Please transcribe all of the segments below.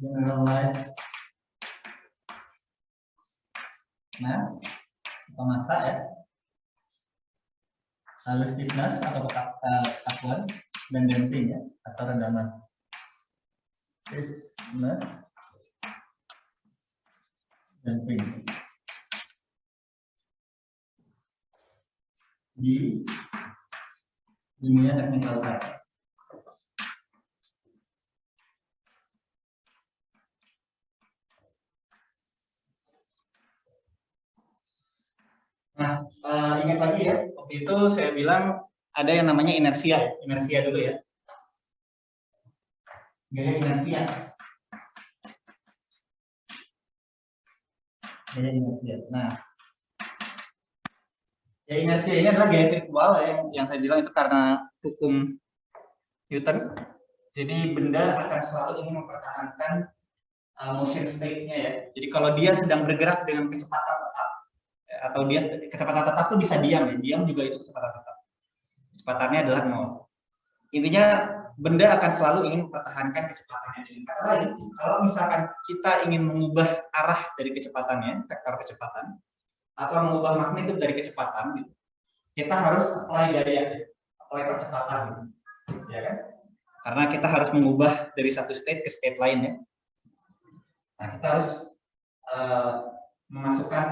generalized mass atau massa ya, lalu stiffness atau kekakuan, dan damping ya atau rendaman. Stiffness, damping di dunia teknik lautan. Nah, ingat lagi ya, waktu itu saya bilang ada yang namanya inersia, inersia dulu ya. Gaya inersia. Gaya inersia. Nah, ya inersia ini adalah gaya virtual yang saya bilang itu karena hukum Newton. Jadi benda akan selalu ingin mempertahankan motion state-nya ya. Jadi kalau dia sedang bergerak dengan kecepatan tetap, atau dia kecepatan tetap itu bisa diam ya, diam juga itu kecepatan tetap. Kecepatannya adalah 0. Intinya benda akan selalu ingin mempertahankan kecepatannya. Dengan kata lain, kalau misalkan kita ingin mengubah arah dari kecepatannya, vektor kecepatan, atau mengubah magnitud dari kecepatan, gitu, kita harus apply gaya, apply percepatan, gitu, ya kan? Karena kita harus mengubah dari satu state ke state lain ya. Nah, kita harus memasukkan,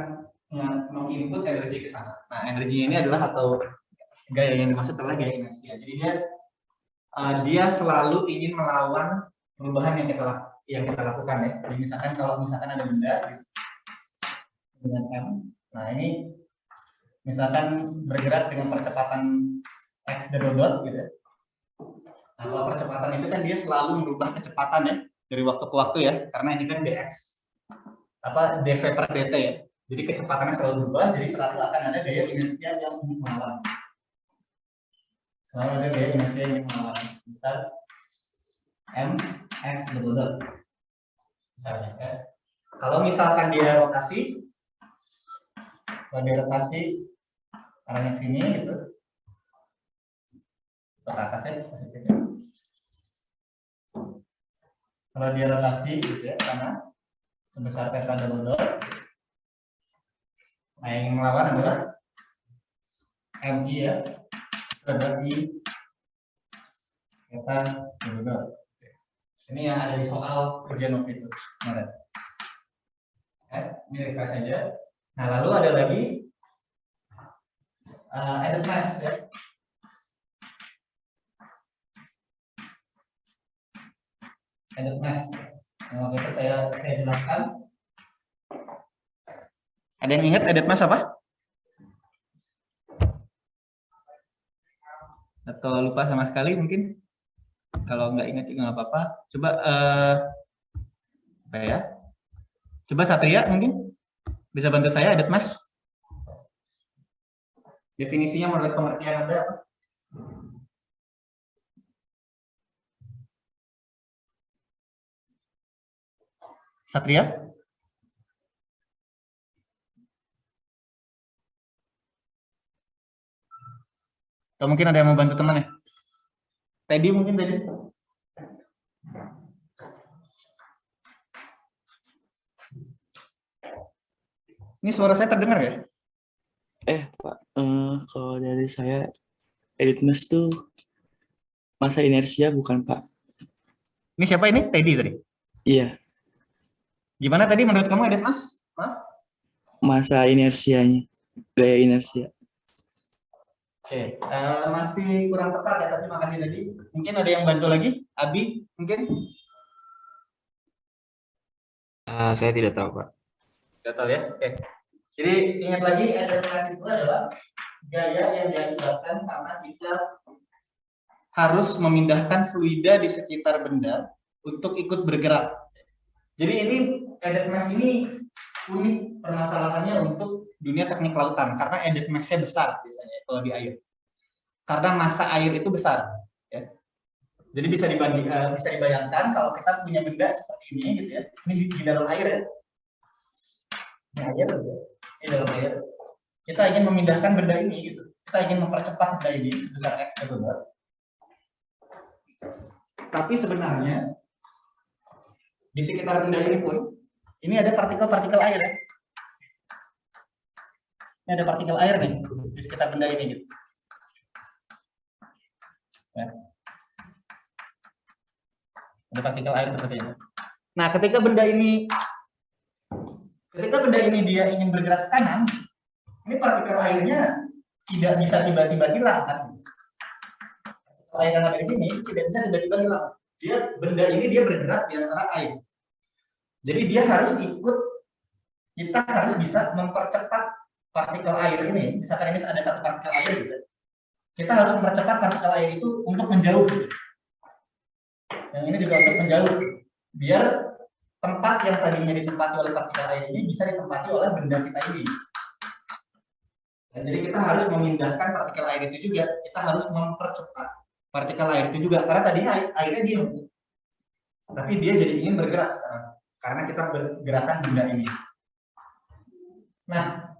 menginput energi ke sana. Nah, energi ini adalah atau gaya yang dimaksud adalah gaya inersia. Jadi dia selalu ingin melawan perubahan yang kita lakukan ya. Jadi misalkan kalau misalkan ada benda dengan M, nah ini misalkan bergerak dengan percepatan x double dot gitu ya. Nah, kalau percepatan itu kan dia selalu merubah kecepatan ya dari waktu ke waktu ya, karena ini kan dx apa dv per dt ya. Jadi kecepatannya selalu berubah, jadi selalu akan ada gaya inersia yang ingin melawan. Selalu ada gaya inersia yang melawan. Misal m x double dot misalnya ya. Kalau misalkan dia rotasi, kalau dia rotasi arahnya sini gitu ke atas ya positifnya. Kalau dia rotasi gitu ya karena sebesar theta double dot, nah yang melawan adalah mi ya terhadap i theta double dot. Ini yang ada di soal ujian waktu itu kemarin. Ini refresh saja. Nah lalu ada lagi added mass ya. Added mass. Nah, waktu itu saya jelaskan. Ada yang ingat added mass apa? Atau lupa sama sekali mungkin? Kalau nggak ingat juga nggak apa-apa. Coba apa ya? Coba Satria mungkin bisa bantu saya added mass. Definisinya menurut pengertian Anda apa? Satria? Atau mungkin ada yang mau bantu teman ya? Teddy mungkin tadi. Ini suara saya terdengar ya? Pak, kalau dari saya added mass tuh masa inersia bukan Pak? Ini siapa ini? Teddy tadi? Iya. Gimana tadi menurut kamu added mass? Masa inersianya, gaya inersia. Oke, masih kurang tepat ya, tapi makasih tadi. Mungkin ada yang bantu lagi? Abi, mungkin? Saya tidak tahu, Pak. Tidak tahu ya? Oke. Jadi ingat lagi, added mass itu adalah gaya yang diakibatkan karena kita harus memindahkan fluida di sekitar benda untuk ikut bergerak. Jadi ini added mass ini unik permasalahannya untuk dunia teknik lautan karena added mass-nya besar biasanya kalau di air. Karena massa air itu besar. Ya. Jadi bisa dibayangkan kalau kita punya benda seperti ini gitu ya. Ini di dalam air ya. Ini air gitu. Ini dalam air. Kita ingin memindahkan benda ini gitu. Kita ingin mempercepat benda ini sebesar x double. Tapi sebenarnya di sekitar benda ini pun, ini ada partikel-partikel air ya. Ini ada partikel air nih di sekitar benda ini gitu. Ya. Ada partikel air seperti ini. Nah, ketika benda ini dia ingin bergerak ke kanan, ini partikel airnya tidak bisa tiba-tiba hilang kan? Air yang ada di sini tidak bisa tiba-tiba hilang. Benda ini dia bergerak di antara air. Jadi dia harus ikut, kita harus bisa mempercepat partikel air ini. Misalkan ini ada satu partikel air gitu. Kita harus mempercepat partikel air itu untuk menjauh. Yang ini juga untuk menjauh. Biar tempat yang tadinya ditempati oleh partikel air ini bisa ditempati oleh benda kita ini. Dan jadi kita harus memindahkan partikel air itu juga. Kita harus mempercepat partikel air itu juga. Karena tadinya airnya diam. Tapi dia jadi ingin bergerak sekarang. Karena kita bergerakan benda ini. Nah,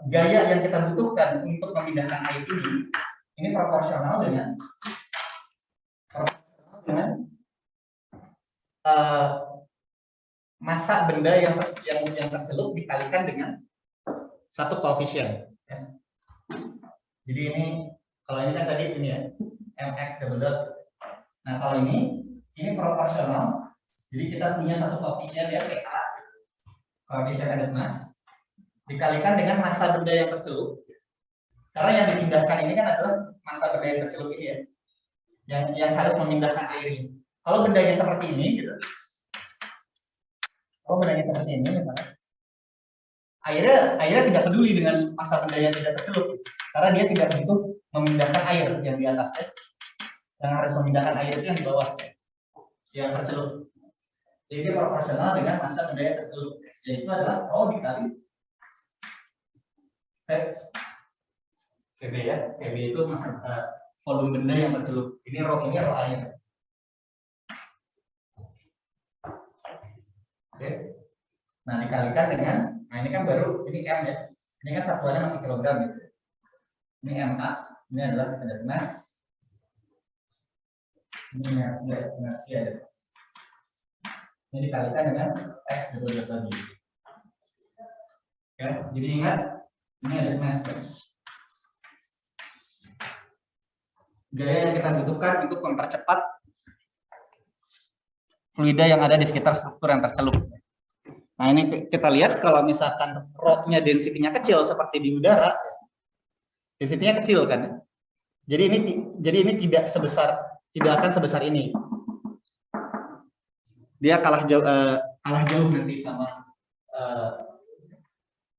gaya yang kita butuhkan untuk memindahkan air ini proporsional dengan massa benda yang tercelup dikalikan dengan satu koefisien. Ya. Jadi ini kalau ini kan tadi ini ya mx double dot. Nah kalau ini proporsional. Jadi kita punya satu koefisien ya PA, koefisien added mass, dikalikan dengan massa benda yang tercelup. Karena yang dipindahkan ini kan adalah massa benda yang tercelup ini ya, yang harus memindahkan air ini. Kalau bendanya seperti ini, gitu. Kalau bendanya seperti ini, misalnya, airnya tidak peduli dengan massa benda yang tidak tercelup, karena dia tidak butuh memindahkan air yang di atasnya. Yang harus memindahkan air itu yang di bawah, yang tercelup. Jadi dia proporsional dengan massa benda yang tercelup, yaitu adalah rho dikali VB ya. VB itu massa volume benda yang tercelup. Ini rho air. Oke. Nah dikalikan dengan, nah ini kan baru ini M ya. Ini kan satuannya masih kilogram gitu. Ini MA, ini adalah added mass. Ini inersi added mass. Ini dikalikan dengan X double dot lagi. Oke, jadi ingat ini added mass ya. Gaya yang kita butuhkan untuk mempercepat fluida yang ada di sekitar struktur yang tercelup. Nah ini kita lihat kalau misalkan rho-nya density-nya kecil seperti di udara, density-nya kecil kan. Jadi ini tidak akan sebesar ini. Dia kalah jauh nanti sama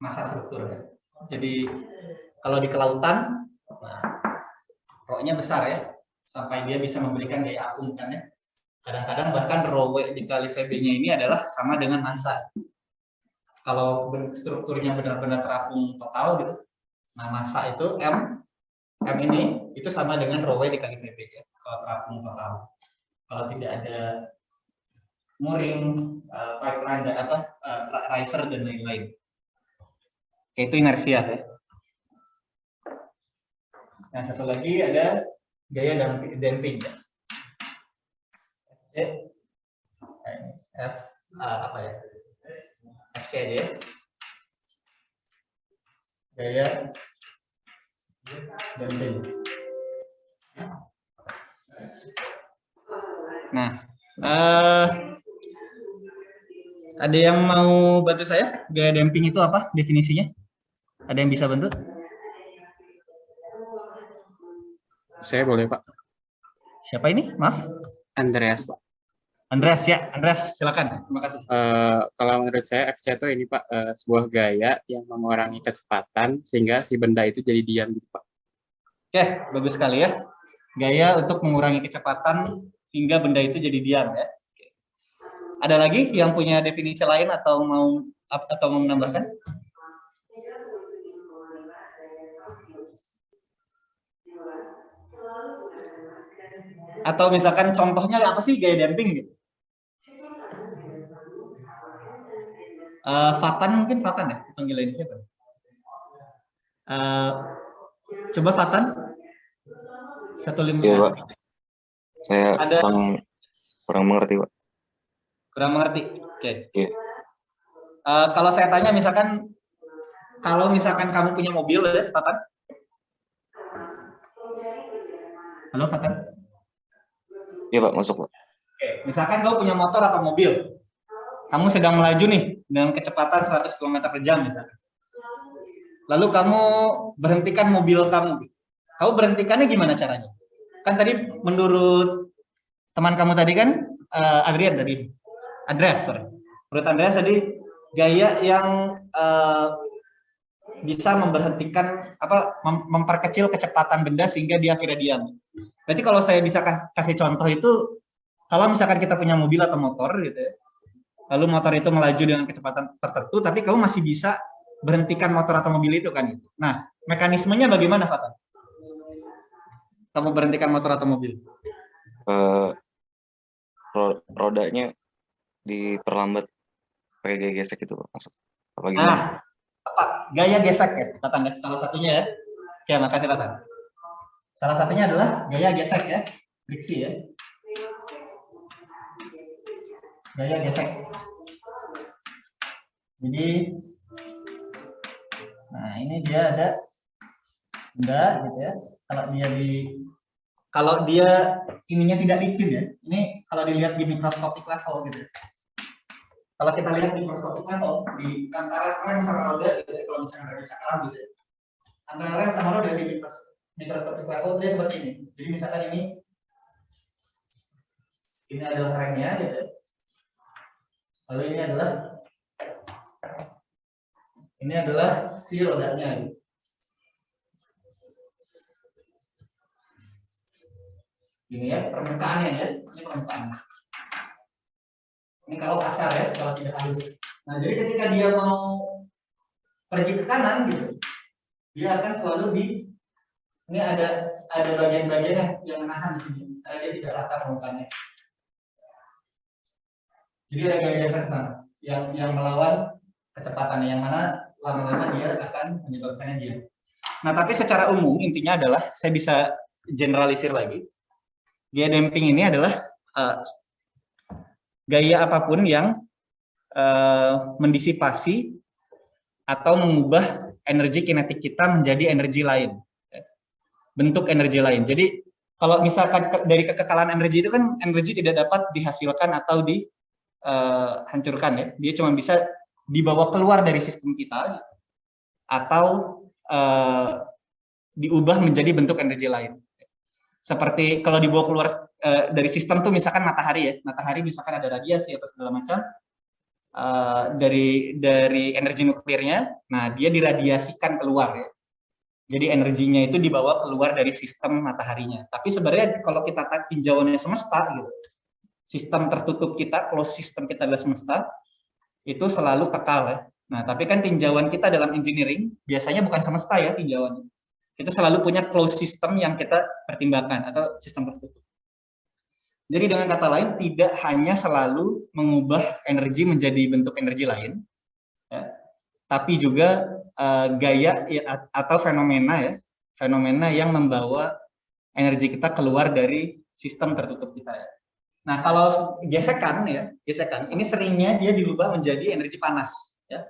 massa struktur ya. Jadi kalau di kelautan, nah, rho-nya besar ya, sampai dia bisa memberikan gaya apung kan ya. Kadang-kadang bahkan rho W dikali VB-nya ini adalah sama dengan massa. Kalau strukturnya benar-benar terapung total gitu, nah massa itu M ini itu sama dengan rho W dikali VB ya, kalau terapung total. Kalau tidak ada mooring, pipeline, riser dan lain-lain. Oke, itu inersia ya. Nah satu lagi ada gaya damping ya. F apa ya? FCD gaya damping. Nah, ada yang mau bantu saya? Gaya damping itu apa definisinya? Ada yang bisa bantu? Saya boleh, Pak. Siapa ini? Maaf. Andreas, Pak. Andreas ya, Andreas silakan. Terima kasih. Kalau menurut saya FC itu ini, Pak, sebuah gaya yang mengurangi kecepatan sehingga si benda itu jadi diam gitu, Pak. Oke, bagus sekali ya. Gaya untuk mengurangi kecepatan hingga benda itu jadi diam ya. Oke. Ada lagi yang punya definisi lain atau mau menambahkan? Atau misalkan contohnya apa sih gaya damping gitu? Fatan mungkin Fatan ya panggilan siapa? Coba Fatan 155. Iya, Pak. Saya ada kurang mengerti, Pak. Kurang mengerti. Oke. Iya. Kalau saya tanya misalkan, kalau misalkan kamu punya mobil ya, Fatan? Halo, Fatan? Iya Pak, masuk Pak. Oke. Misalkan kamu punya motor atau mobil, kamu sedang melaju nih dengan kecepatan 100 km per jam misalkan. Lalu kamu berhentikan mobil kamu. Kamu berhentikannya gimana caranya? Kan tadi menurut teman kamu tadi kan, Andreas, sorry. Menurut Andreas tadi gaya yang bisa memberhentikan memperkecil kecepatan benda sehingga dia akhirnya diam. Berarti kalau saya bisa kasih contoh itu, kalau misalkan kita punya mobil atau motor gitu ya, lalu motor itu melaju dengan kecepatan tertentu, tapi kamu masih bisa berhentikan motor atau mobil itu kan itu. Nah, mekanismenya bagaimana, Fatan? Kamu berhentikan motor atau mobil? Rodanya diperlambat pakai gaya gesek itu Pak. Maksud apa gimana? Tepat. Gaya gesek ya, Fatan. Salah satunya ya. Oke, makasih Fatan. Salah satunya adalah gaya gesek ya, friksi ya. Gaya gesek. Jadi, nah ini dia ada benda gitu ya. Kalau dia ininya tidak licin ya. Ini kalau dilihat di mikroskopik level gitu. Kalau kita lihat di mikroskopik level di antara rem sama roda gitu ya, kalau misalnya rem cakram gitu ya. Antara rem sama roda di mikroskopik level dia seperti ini. Jadi misalkan ini adalah remnya gitu ya. Lalu ini adalah si rodanya gitu. Ini ya permukaannya ya, ini permukaan. Ini kalau kasar ya, kalau tidak halus. Nah, jadi ketika dia mau pergi ke kanan gitu, dia akan selalu ini ada bagian-bagian yang menahan di sini, karena dia tidak rata permukaannya. Jadi ada gaya geser ke sana, yang melawan kecepatannya, yang mana lama-lama dia akan menyebabkannya diam. Nah, tapi secara umum intinya adalah saya bisa generalisir lagi. Gaya damping ini adalah gaya apapun yang mendisipasi atau mengubah energi kinetik kita menjadi energi lain, bentuk energi lain. Jadi kalau misalkan dari kekekalan energi itu kan energi tidak dapat dihasilkan atau dihancurkan ya, dia cuma bisa dibawa keluar dari sistem kita atau diubah menjadi bentuk energi lain. Seperti kalau dibawa keluar dari sistem tuh misalkan matahari ya, matahari misalkan ada radiasi atau segala macam dari energi nuklirnya, nah dia diradiasikan keluar ya. Jadi energinya itu dibawa keluar dari sistem mataharinya. Tapi sebenarnya kalau kita tinjauannya semesta gitu, sistem tertutup kita, closed system kita adalah semesta, itu selalu kekal ya. Nah tapi kan tinjauan kita dalam engineering biasanya bukan semesta ya tinjauannya. Kita selalu punya closed system yang kita pertimbangkan atau sistem tertutup. Jadi dengan kata lain tidak hanya selalu mengubah energi menjadi bentuk energi lain, ya, tapi juga gaya atau fenomena yang membawa energi kita keluar dari sistem tertutup kita ya. Nah kalau gesekan ini seringnya dia dirubah menjadi energi panas ya.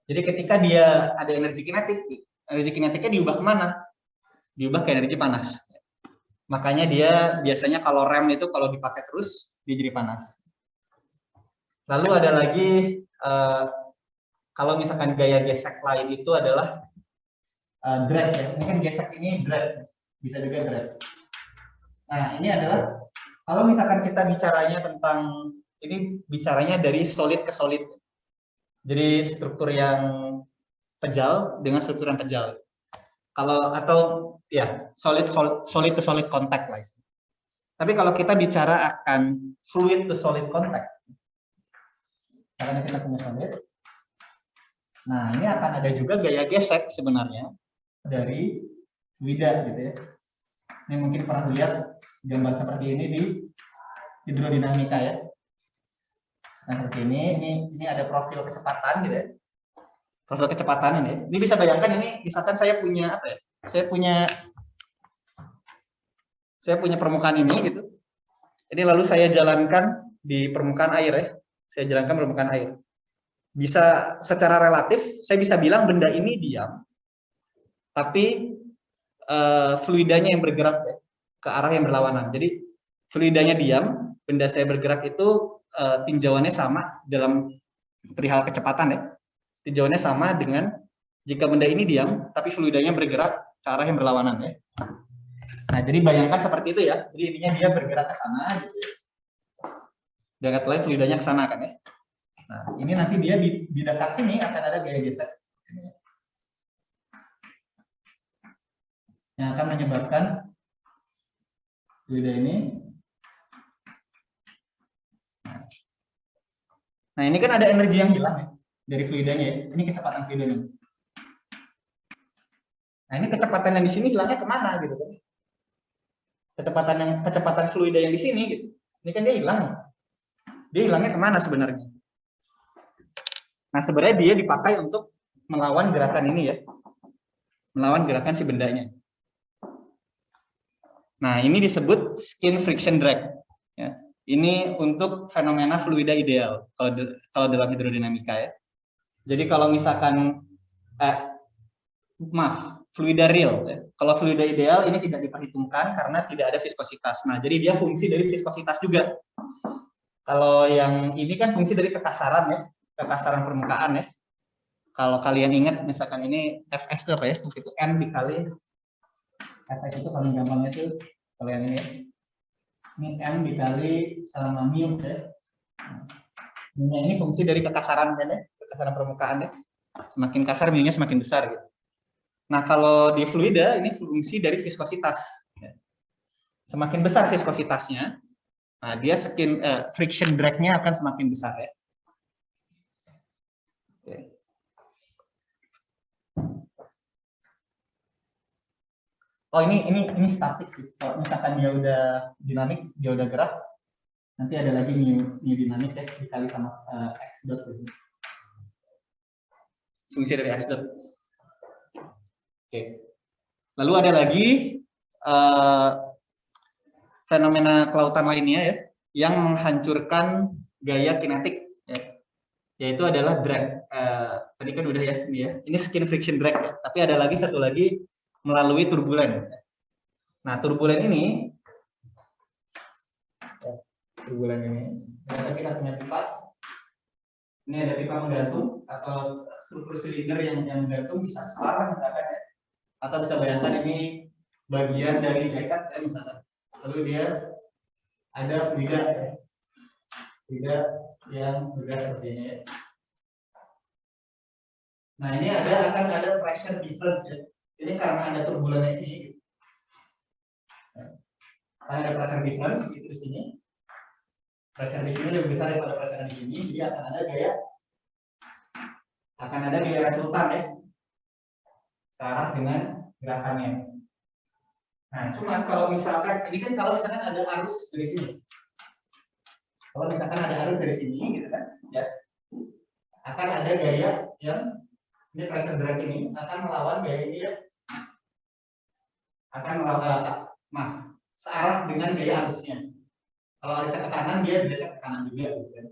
Jadi ketika dia ada energi kinetiknya diubah kemana? Diubah ke energi panas. Makanya dia biasanya kalau rem itu kalau dipakai terus dia jadi panas. Lalu ada lagi kalau misalkan gaya gesek lain itu adalah drag ya. Ini kan gesek ini drag, bisa juga drag. Nah ini adalah kalau misalkan kita bicaranya dari solid ke solid. Jadi struktur yang pejal dengan struktur yang pejal. Solid to solid contact lah. Tapi kalau kita bicara akan fluid to solid contact, karena kita punya solid. Nah, ini akan ada juga gaya gesek sebenarnya dari fluida gitu ya. Ini mungkin pernah lihat gambar seperti ini di hidrodinamika ya. Nah, seperti ini ada profil kecepatan gitu ya. Profil kecepatan ini. Ini bisa bayangkan ini misalkan saya punya apa ya? Saya punya permukaan ini gitu. Ini lalu saya jalankan di permukaan air ya. Saya jalankan permukaan air. Bisa secara relatif, saya bisa bilang benda ini diam, tapi fluidanya yang bergerak ya, ke arah yang berlawanan. Jadi fluidanya diam, benda saya bergerak itu tinjauannya sama dalam perihal kecepatan ya. Tinjauannya sama dengan jika benda ini diam, tapi fluidanya bergerak ke arah yang berlawanan ya. Nah, jadi bayangkan seperti itu ya. Jadi intinya dia bergerak ke sana gitu. Dan kata lain fluidanya ke sana kan ya. Nah, ini nanti dia di dekat sini akan ada gaya geser yang akan menyebabkan fluida ini. Nah, ini kan ada energi yang hilang ya dari fluidanya ya. Ini kecepatan fluidanya. Nah, ini kecepatan yang di sini hilangnya kemana gitu kan? Kecepatan fluida yang di sini gitu. Ini kan dia hilang. Dia hilangnya kemana sebenarnya? Nah, sebenarnya dia dipakai untuk melawan gerakan ini ya. Melawan gerakan si bendanya. Nah, ini disebut skin friction drag. Ya. Ini untuk fenomena fluida ideal kalau dalam hidrodinamika ya. Jadi kalau misalkan fluida real ya. Kalau fluida ideal ini tidak diperhitungkan karena tidak ada viskositas. Nah, jadi dia fungsi dari viskositas juga. Kalau yang ini kan fungsi dari kekasaran ya, kekasaran permukaan ya. Kalau kalian ingat misalkan ini Fs itu apa ya? Itu N dikali Fs itu paling gampangnya tuh kalian ini ya. Ini M dikali sama mu ya. Ini fungsi dari kekasaran kan ya, kekasaran permukaan ya. Semakin kasar mu-nya semakin besar gitu. Nah, kalau di fluida ini fungsi dari viskositas. Semakin besar viskositasnya, nah dia friction drag-nya akan semakin besar ya. Oke. Oh ini statik sih. Kalau misalkan dia udah dinamik, dia udah gerak, nanti ada lagi new dinamik ya dikali sama x dot. Fungsi dari x dot. Oke. Lalu ada lagi fenomena kelautan lainnya ya, yang menghancurkan gaya kinetik, ya. Yaitu adalah drag. Tadi kan udah ya ini ya. Ini skin friction drag ya. Tapi ada lagi satu lagi melalui turbulen. Nah, turbulen ini, kita punya pipa. Ini ada pipa menggantung atau struktur silinder yang menggantung, bisa spar misalkan ya. Atau bisa bayangkan ini bagian dari jaket ya misalnya. Lalu dia ada fluida ya. Fluida yang bergerak seperti ini ya. Nah, ini akan ada pressure difference ya. Ini karena ada turbulennya ini. Karena ada pressure difference gitu di sini. Pressure di sini lebih besar daripada pressure di sini, jadi akan ada gaya resultan ya. Searah dengan gerakannya. Nah, cuman kalau misalkan ini kan kalau misalkan ada arus dari sini. Kalau misalkan ada arus dari sini gitu kan, ya. Akan ada gaya yang ini pressure drag ini akan melawan gaya ini ya. Akan melawan searah dengan gaya arusnya. Kalau arusnya ke kanan, dia dekat ke kanan juga gitu kan.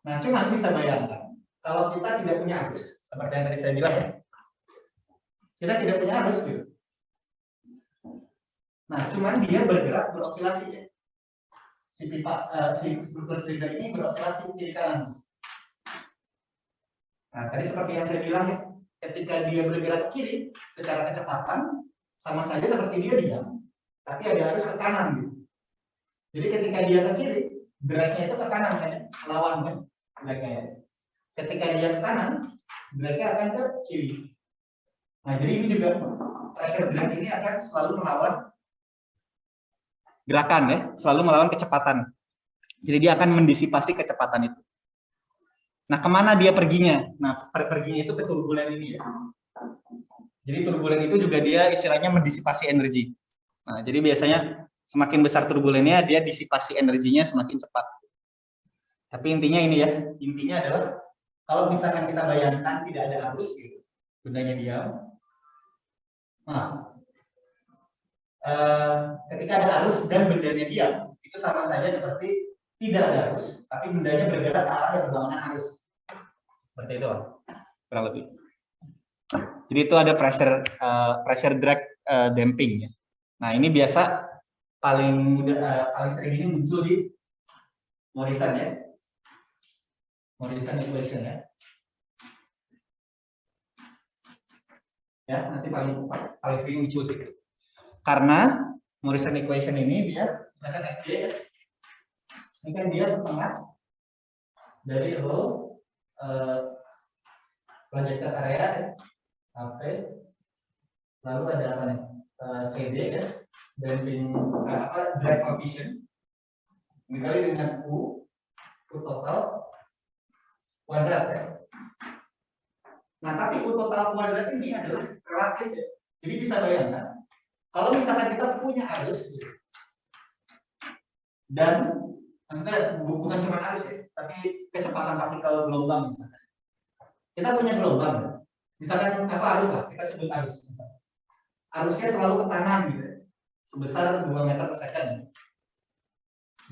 Nah, cuman bisa bayangkan kalau kita tidak punya arus, seperti yang tadi saya bilang ya. Kita tidak punya arus gitu. Nah, cuman dia bergerak berosilasi ya. Si struktur silinder ini berosilasi kiri kanan. Nah, tadi seperti yang saya bilang ya, ketika dia bergerak ke kiri secara kecepatan sama saja seperti dia diam, tapi ada arus ke kanan gitu. Jadi ketika dia ke kiri, drag-nya itu ke kanan kan ya, melawan kan drag-nya ya. Ketika dia ke kanan, drag-nya akan ke kiri. Nah, jadi ini juga pressure drag ini akan selalu melawan gerakan ya, selalu melawan kecepatan. Jadi dia akan mendisipasi kecepatan itu. Nah, kemana dia perginya? Nah, perginya itu ke turbulen ini ya. Jadi turbulen itu juga dia istilahnya mendisipasi energi. Nah, jadi biasanya semakin besar turbulennya, dia disipasi energinya semakin cepat. Tapi intinya ini ya, intinya adalah kalau misalkan kita bayangkan tidak ada arus gitu, bendanya diam. Nah, ketika ada arus dan bendanya diam, itu sama saja seperti tidak ada arus, tapi bendanya bergerak ke arah yang berlawanan arus. Seperti itu, Pak. Kurang lebih. Jadi itu ada pressure drag damping ya. Nah, ini biasa paling sering ini muncul di Morrison ya. Morrison equation ya. Ya, nanti paling sering muncul sih. Karena Morrison equation ini dia misalkan FD ya. Ini kan dia setengah dari rho projected area ya, AP, lalu ada apa nih, CD ya, damping drag coefficient dikali dengan U total kuadrat ya. Nah, tapi U total kuadrat ini adalah relatif ya. Jadi bisa bayangkan kalau misalkan kita punya arus gitu, dan maksudnya bukan cuma arus ya, tapi kecepatan partikel gelombang misalkan. Kita punya gelombang, misalkan apa arus lah, kita sebut arus. Misalkan. Arusnya selalu ke kanan gitu, sebesar 2 meter per second.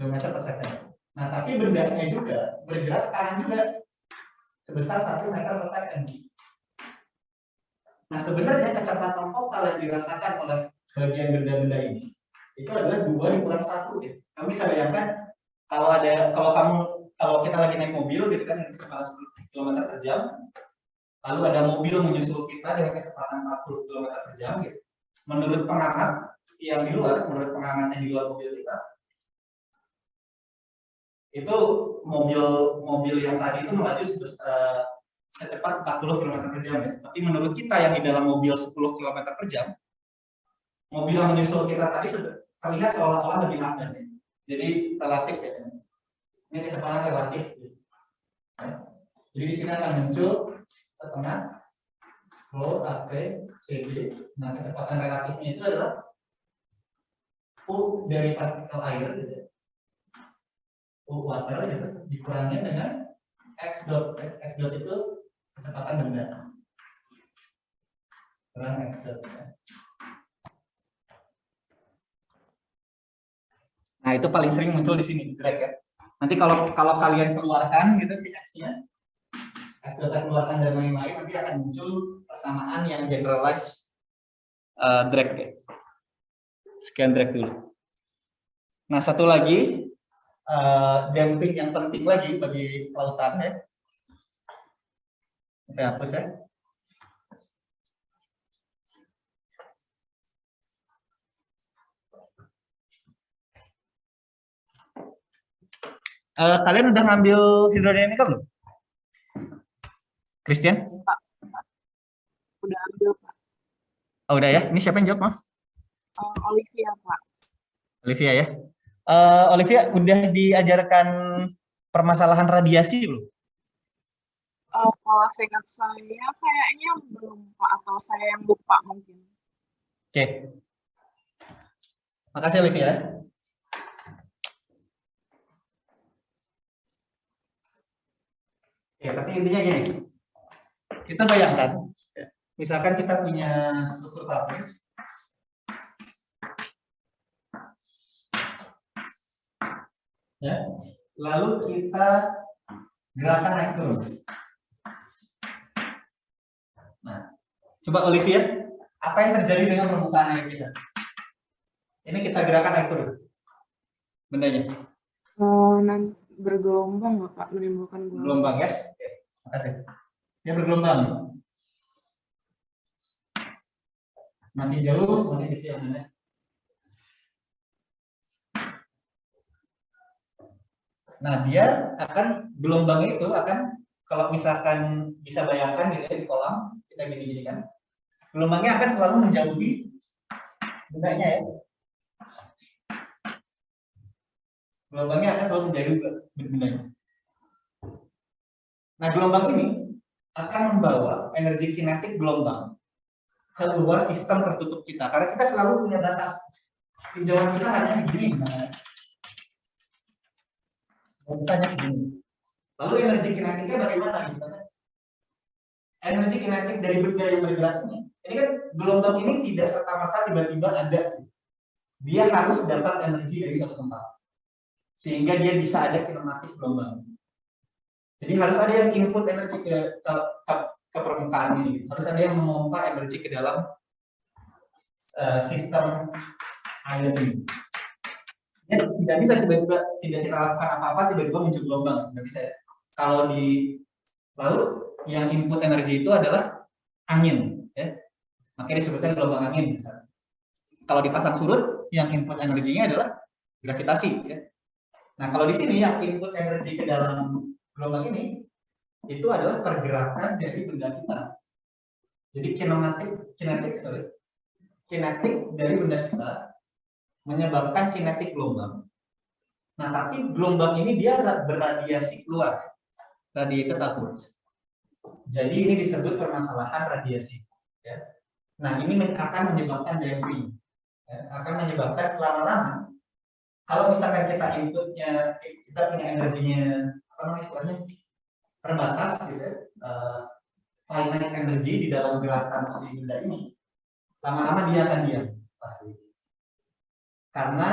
2 meter per second. Nah, tapi bendanya juga bergerak ke kanan juga, sebesar 1 meter per second. Nah, sebenarnya kecepatan total yang dirasakan oleh bagian benda-benda ini itu adalah 2 dikurang 1 gitu. Kamu bisa bayangkan kalau kita lagi naik mobil gitu kan kecepatan 10 km per jam, lalu ada mobil menyusul kita dengan kecepatan 40 km per jam gitu. Menurut pengamat yang di luar, menurut pengamat yang di luar mobil kita, itu mobil yang tadi itu melaju secepat 40 km per jam ya. Tapi menurut kita yang di dalam mobil 10 km per jam, mobil yang menyusul kita tadi terlihat seolah-olah lebih lambat ya. Jadi relatif ya. Ini kecepatan relatif. Jadi di sini akan muncul setengah flow AP CD. Nah, kecepatan relatifnya itu adalah U dari partikel air gitu. U water gitu, dikurangi dengan X dot. X dot itu kecepatan benda. Kurang X dot. Nah, itu paling sering muncul di sini, drag ya. Nanti kalau kalian keluarkan gitu si X-nya, X dot keluarkan dan lain-lain, nanti akan muncul persamaan yang generalized drag ya. Sekian drag dulu. Nah, satu lagi damping yang penting lagi bagi kelautan ya. Saya hapus ya. Kalian udah ngambil hidrodinamika belum? Christian? Udah ambil, Pak. Oh, udah ya. Ini siapa yang jawab, Mas? Olivia, Pak. Olivia ya. Olivia, udah diajarkan permasalahan radiasi belum? Kalau seingat saya kayaknya belum, Pak. Atau saya yang lupa mungkin. Oke. Makasih, Olivia. Ya, tapi intinya gini. Kita bayangkan, misalkan kita punya struktur pabrik. Ya, lalu kita gerakan naik turun. Nah, coba Olivia, apa yang terjadi dengan permukaan air kita? Ini kita gerakan naik turun. Bendanya. Nanti bergelombang nggak, Pak? Menimbulkan Bergelombang ya. Oke, makasih. Dia bergelombang. Semakin jauh, semakin kecil. Nah, dia akan gelombangnya itu akan, kalau misalkan bisa bayangkan gitu ya di kolam kita gini-gini kan, gelombangnya akan selalu menjauhi bendanya ya. Gelombangnya akan selalu menjauhi bendanya. Nah, gelombang ini akan membawa energi kinetik gelombang keluar sistem tertutup kita, karena kita selalu punya batas. Tinjauan kita hanya segini misalnya. Bukannya segini. Lalu energi kinetiknya bagaimana gitu kan? Energi kinetik dari benda yang bergerak ini kan gelombang ini tidak serta-merta tiba-tiba ada. Dia harus dapat energi dari suatu tempat. sehingga dia bisa ada kinematik gelombang. Jadi harus ada yang input energi ke permukaan ini, harus ada yang memompa energi ke dalam sistem air ini. Ya, tidak bisa tiba-tiba tidak kita lakukan apa-apa tiba-tiba muncul gelombang, nggak bisa ya. Kalau di laut yang input energi itu adalah angin, ya. Makanya disebutkan gelombang angin misalnya. Kalau di pasang surut yang input energinya adalah gravitasi, ya. Nah, kalau di sini yang input energi ke dalam gelombang ini itu adalah pergerakan dari benda kita. Jadi kinetik dari benda kita menyebabkan kinetik gelombang. Nah, tapi gelombang ini dia berradiasi keluar, radiated outwards. Jadi ini disebut permasalahan radiasi. Ya. Nah, ini akan menyebabkan damping, ya. Akan menyebabkan lama-lama. Kalau misalkan kita inputnya, kita punya energinya, apa namanya istilahnya, terbatas, gitu, finite energy di dalam gerakan si benda ini, lama-lama dia akan diam, pasti. Karena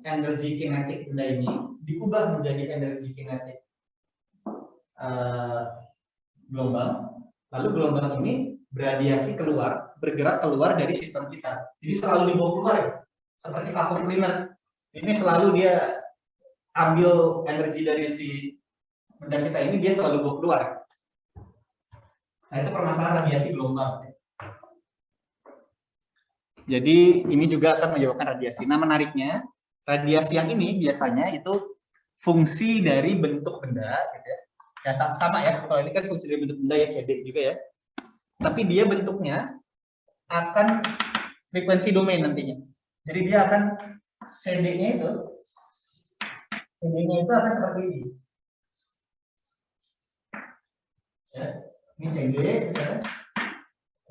energi kinetik benda ini diubah menjadi energi kinetik gelombang, lalu gelombang ini berradiasi keluar, bergerak keluar dari sistem kita. Jadi selalu dibawa keluar, ya, seperti vacuum cleaner. Ini selalu dia ambil energi dari si benda kita ini, dia selalu bawa keluar. Nah, itu permasalahan radiasi gelombang. Jadi ini juga akan menyebabkan radiasi. Nah, menariknya, radiasi yang ini biasanya itu fungsi dari bentuk benda, gitu ya. Ya sama ya, kalau ini kan fungsi dari bentuk benda ya, CD juga ya. Tapi dia bentuknya akan frekuensi domain nantinya. Jadi dia akan CD-nya itu akan seperti ini. Ya, ini CD misalnya.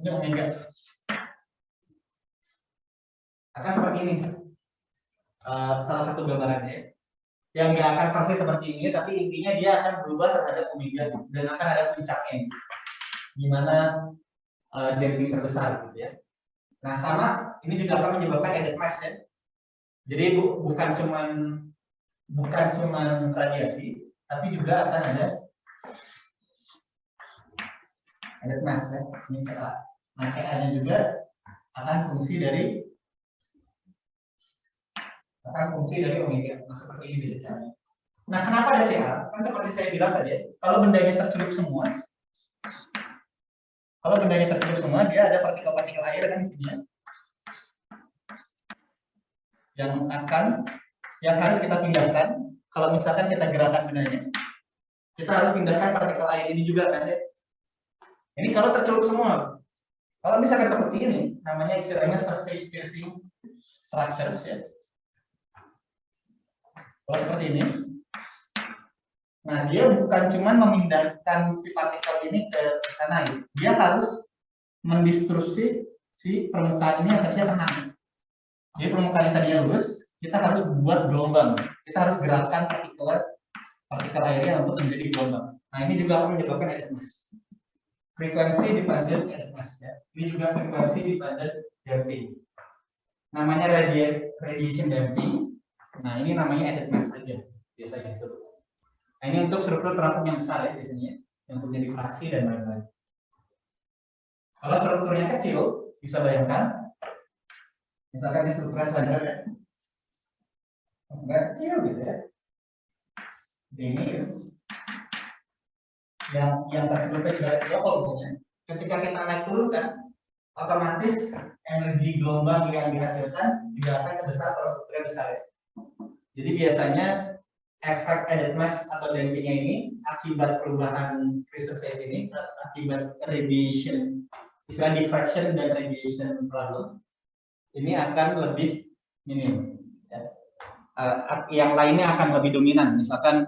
Ini omega. Akan seperti ini. Salah satu gambarannya. Yang nggak akan persis seperti ini, tapi intinya dia akan berubah terhadap omega dan akan ada puncaknya, di mana damping terbesar, gitu ya. Nah, sama ini juga akan menyebabkan added mass, ya. Jadi bukan cuman radiasi, tapi juga akan ada added mass, ya. Ini CA. Nah, CA-nya juga akan fungsi dari omega. Nah, seperti ini bisa jadi. Nah, kenapa ada CA? Kan seperti saya bilang tadi ya, kalau bendanya tercelup semua, dia ada partikel-partikel air kan di sini ya. Yang harus kita pindahkan. Kalau misalkan kita gerakan bendanya, kita harus pindahkan partikel air ini juga kan ya. Ini kalau tercelup semua. Kalau misalkan seperti ini, namanya istilahnya surface piercing structures ya. Kalau seperti ini, nah dia bukan cuma memindahkan si partikel ini ke sana, gitu. Dia harus mendistrupsi si permukaan ini yang tadinya tenang. Jadi permukaan yang tadinya lurus, kita harus buat gelombang. Kita harus gerakan partikel airnya untuk menjadi gelombang. Nah, ini juga akan menyebabkan added mass. Frekuensi dependent added mass ya. Ini juga frekuensi dependent damping. Namanya radiation damping. Nah, ini namanya added mass aja biasanya disebut. Nah, ini untuk struktur terapung yang besar ya biasanya, yang punya difraksi dan lain-lain. Kalau strukturnya kecil, bisa bayangkan, misalkan ini strukturnya slender ya, kecil gitu ya. Ini yang tercelupnya juga kecil volumenya. Ketika kita naik turun kan, otomatis energi gelombang yang dihasilkan juga akan sebesar kalau strukturnya besar ya. Jadi biasanya efek added mass atau dampingnya ini akibat perubahan free surface ini, akibat radiation, istilah diffraction dan radiation problem, ini akan lebih minim. Ya. Yang lainnya akan lebih dominan, misalkan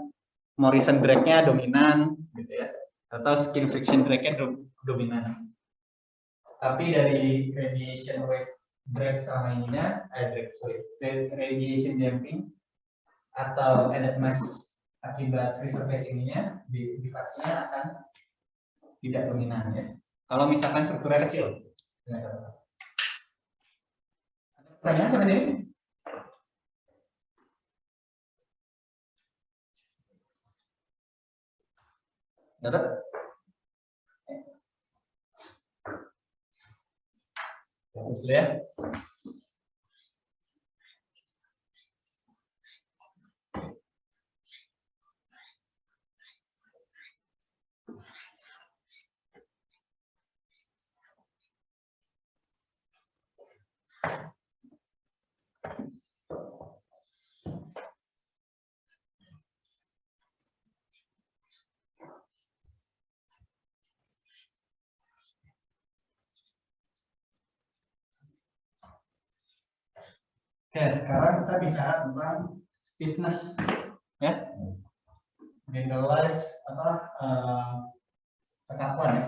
Morrison drag-nya dominan, gitu ya, atau skin friction drag-nya dominan. Tapi dari radiation wave drag sama ininya, radiation damping atau added mass akibat free surface ininya, diffraksinya akan tidak dominan ya. Kalau misalkan strukturnya kecil. Ada pertanyaan sampai sini? Dapat? Bagus dulu ya. Oke, sekarang kita bicara tentang stiffness, ya, generalize apa kekakuan ya.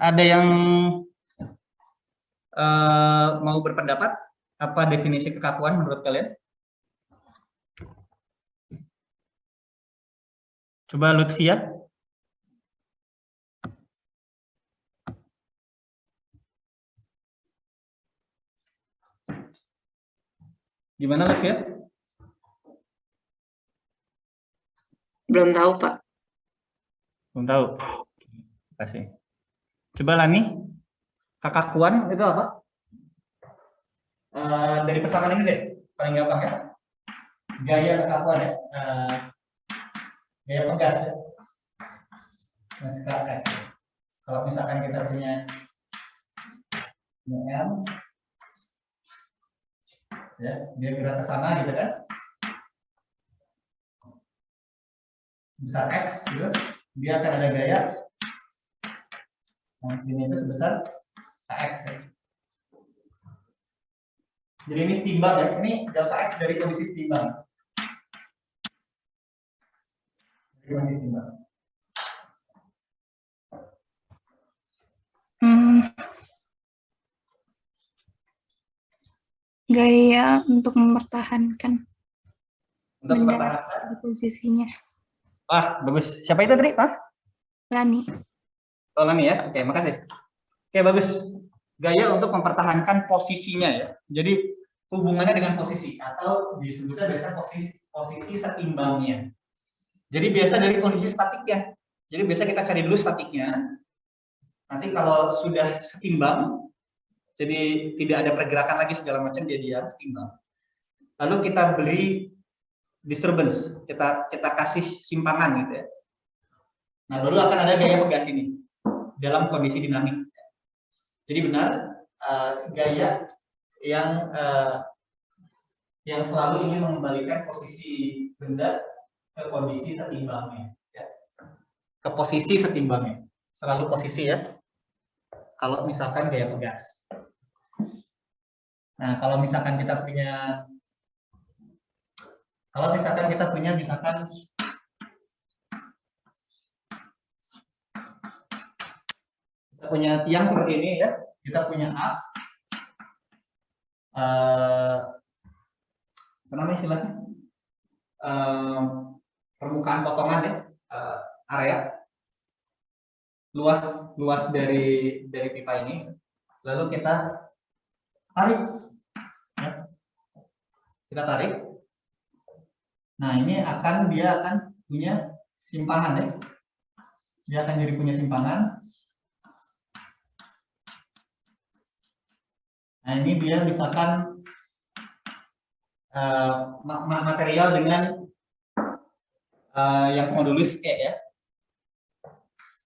Ada yang mau berpendapat apa definisi kekakuan menurut kalian? Coba Lutfia. Gimana Lutfia? Belum tahu, Pak. Belum tahu. Terima kasih. Coba Lani, kekakuan itu apa? Dari pasangan ini deh, paling gampang ya. Gaya kekakuan ya. Gaya pegas ya. Nah, sekarang kalau misalkan kita punya M, ya, dia gerak ke sana gitu kan. Besar X gitu, dia akan ada gaya. Nah, sini itu sebesar X ya. Jadi ini setimbang ya, ini delta X dari kondisi setimbang. Dari kondisi setimbang. Gaya untuk mempertahankan Untuk benda mempertahankan. di posisinya. Wah, bagus. Siapa itu tadi, Pak? Rani. Oh, Lani ya. Oke, makasih. Oke, bagus. Gaya untuk mempertahankan posisinya ya. Jadi hubungannya dengan posisi atau disebutnya biasa posisi setimbangnya. Jadi biasa dari kondisi statiknya. Jadi biasa kita cari dulu statiknya. Nanti kalau sudah setimbang, jadi tidak ada pergerakan lagi segala macam, dia diam setimbang. Lalu kita beri disturbance, kita kasih simpangan gitu ya. Nah, baru akan ada gaya pegas ini dalam kondisi dinamik. Jadi benar gaya yang selalu ingin mengembalikan posisi benda ke kondisi setimbangnya, ya. Ke posisi setimbangnya, selalu posisi ya. Kalau misalkan gaya pegas. Nah, kalau misalkan kita punya misalkan kita punya tiang seperti ini ya, kita punya A, apa namanya istilahnya, permukaan potongan ya, area luas dari pipa ini, lalu kita tarik, ya. Kita tarik. Nah, ini dia akan punya simpangan ya, dia akan jadi punya simpangan. Nah, ini dia misalkan material dengan yang modulus E ya.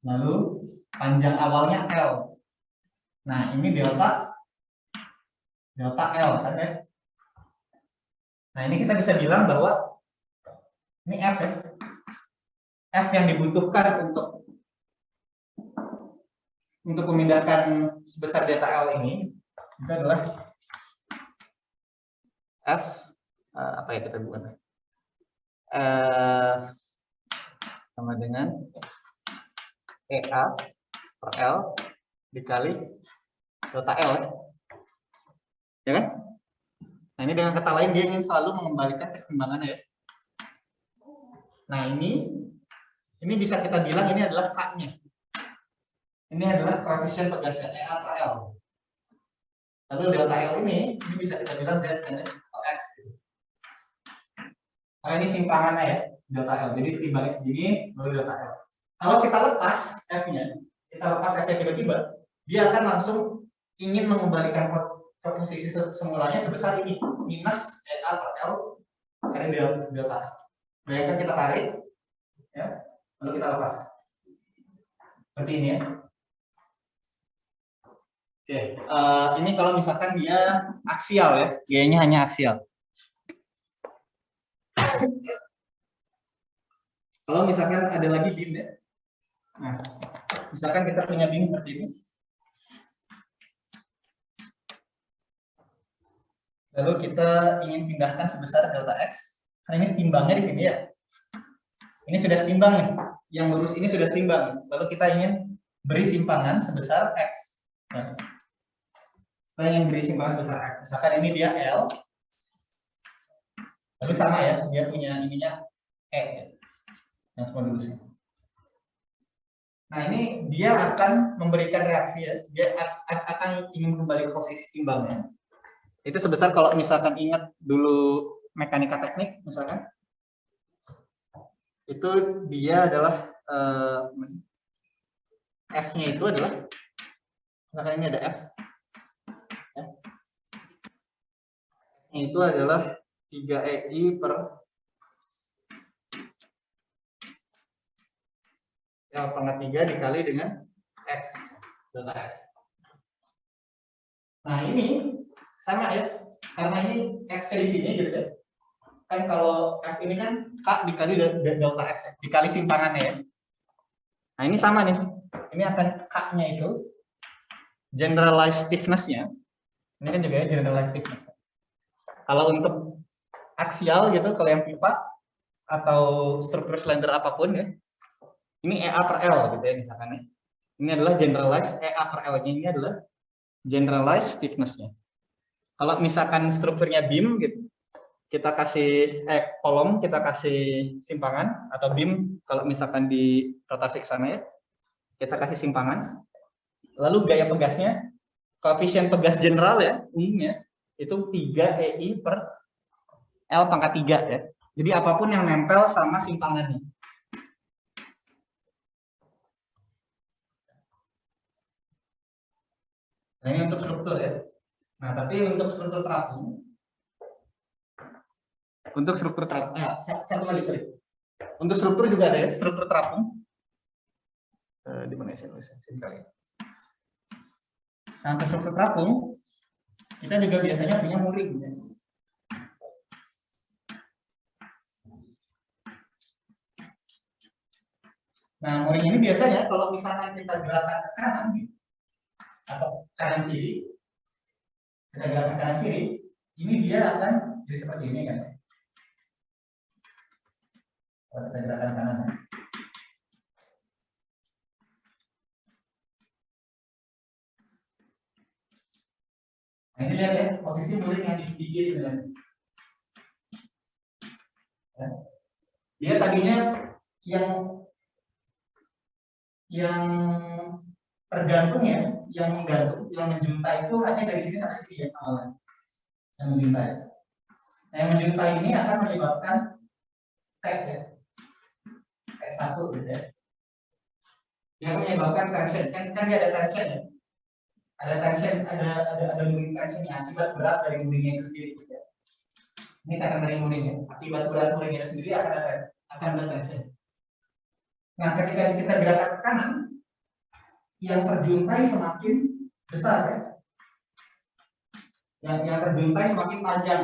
Lalu panjang awalnya L. Nah, ini delta L kan ya. Nah, ini kita bisa bilang bahwa ini F ya. F yang dibutuhkan untuk memindahkan sebesar delta L ini itu adalah F apa ya kita buat sama dengan EA per L dikali delta L ya kan? Nah, ini dengan kata lain dia ingin selalu mengembalikan keseimbangannya ya. Nah, ini bisa kita bilang ini adalah K-nya. Ini adalah koefisien pegasnya EA per L. Lalu delta L ini bisa kita bilang Z dan X. Gitu. Karena ini simpangannya ya, delta L. Jadi timbangnya segini, lalu delta L. Kalau kita lepas F-nya, kita lepas F-nya tiba-tiba, dia akan langsung ingin mengembalikan ke posisi semulanya sebesar ini, minus EA per L kali delta L. Bayangkan kita tarik, ya, lalu kita lepas. Seperti ini ya. Oke, ini kalau misalkan dia aksial ya, gayanya hanya aksial. Kalau misalkan ada lagi beam ya, nah, misalkan kita punya beam seperti ini, lalu kita ingin pindahkan sebesar delta X, karena ini setimbangnya di sini ya. Ini sudah setimbang nih, yang lurus ini sudah setimbang. Lalu kita ingin beri simpangan sebesar X. Nah, kita ingin beri simpangan sebesar X. Misalkan ini dia L, lalu sama ya, dia punya ininya E, yang semua lurusnya. Nah ini dia akan memberikan reaksi ya, dia akan ingin kembali ke posisi timbangnya. Itu sebesar kalau misalkan ingat dulu mekanika teknik misalkan, itu dia adalah F-nya itu adalah, misalkan ini ada F, ya. F-nya itu adalah 3EI per L pangkat 3 dikali dengan X, delta X. Nah ini sama ya, karena ini X di sini gitu ya. Kan kalau F ini kan K dikali delta X, dikali simpangannya ya. Nah ini sama nih, ini akan K-nya itu generalized stiffness-nya. Ini kan juga ya generalized stiffness. Kalau untuk aksial gitu, kalau yang pipa atau struktur slender apapun ya, ini EA per L gitu ya misalkan ya. Ini adalah generalized EA per L-nya, ini adalah generalized stiffness-nya. Kalau misalkan strukturnya beam gitu, kita kasih kolom, kita kasih simpangan, atau beam kalau misalkan di rotasi ke sana ya, kita kasih simpangan. Lalu gaya pegasnya, koefisien pegas general ya, umumnya itu 3EI per L pangkat 3 ya. Jadi apapun yang nempel sama simpangannya. Nah ini untuk struktur ya. Nah tapi untuk struktur terapung, satu lagi sorry. Untuk struktur juga ada ya, struktur terapung. Di mana saya tulis sini kali. Nah untuk struktur terapung, kita juga biasanya punya muring. Ya. Nah muring ini biasanya kalau misalkan kita gerakan ke kanan atau kanan kiri, kita gerakan kanan kiri, ini dia akan jadi seperti ini kan. Kalau kita gerakan kanan. Nah ini lihat ya, posisi muring yang di kiri kan. Ya. Dia tadinya yang tergantung ya, yang menggantung, yang menjuntai itu hanya dari sini sampai sini ya awalnya. Yang menjuntai. Nah, yang menjuntai ini akan menyebabkan tag ya. Kayak satu gitu ya. Dia menyebabkan tension. Kan dia ada tension ya. Ada tension, ada muring tensionnya akibat berat dari muringnya itu sendiri gitu ya. Ini tekanan dari muringnya. Akibat berat muringnya itu sendiri akan ada tension. Nah, ketika kita gerakan ke kanan, yang terjuntai semakin besar ya. Yang terjuntai semakin panjang.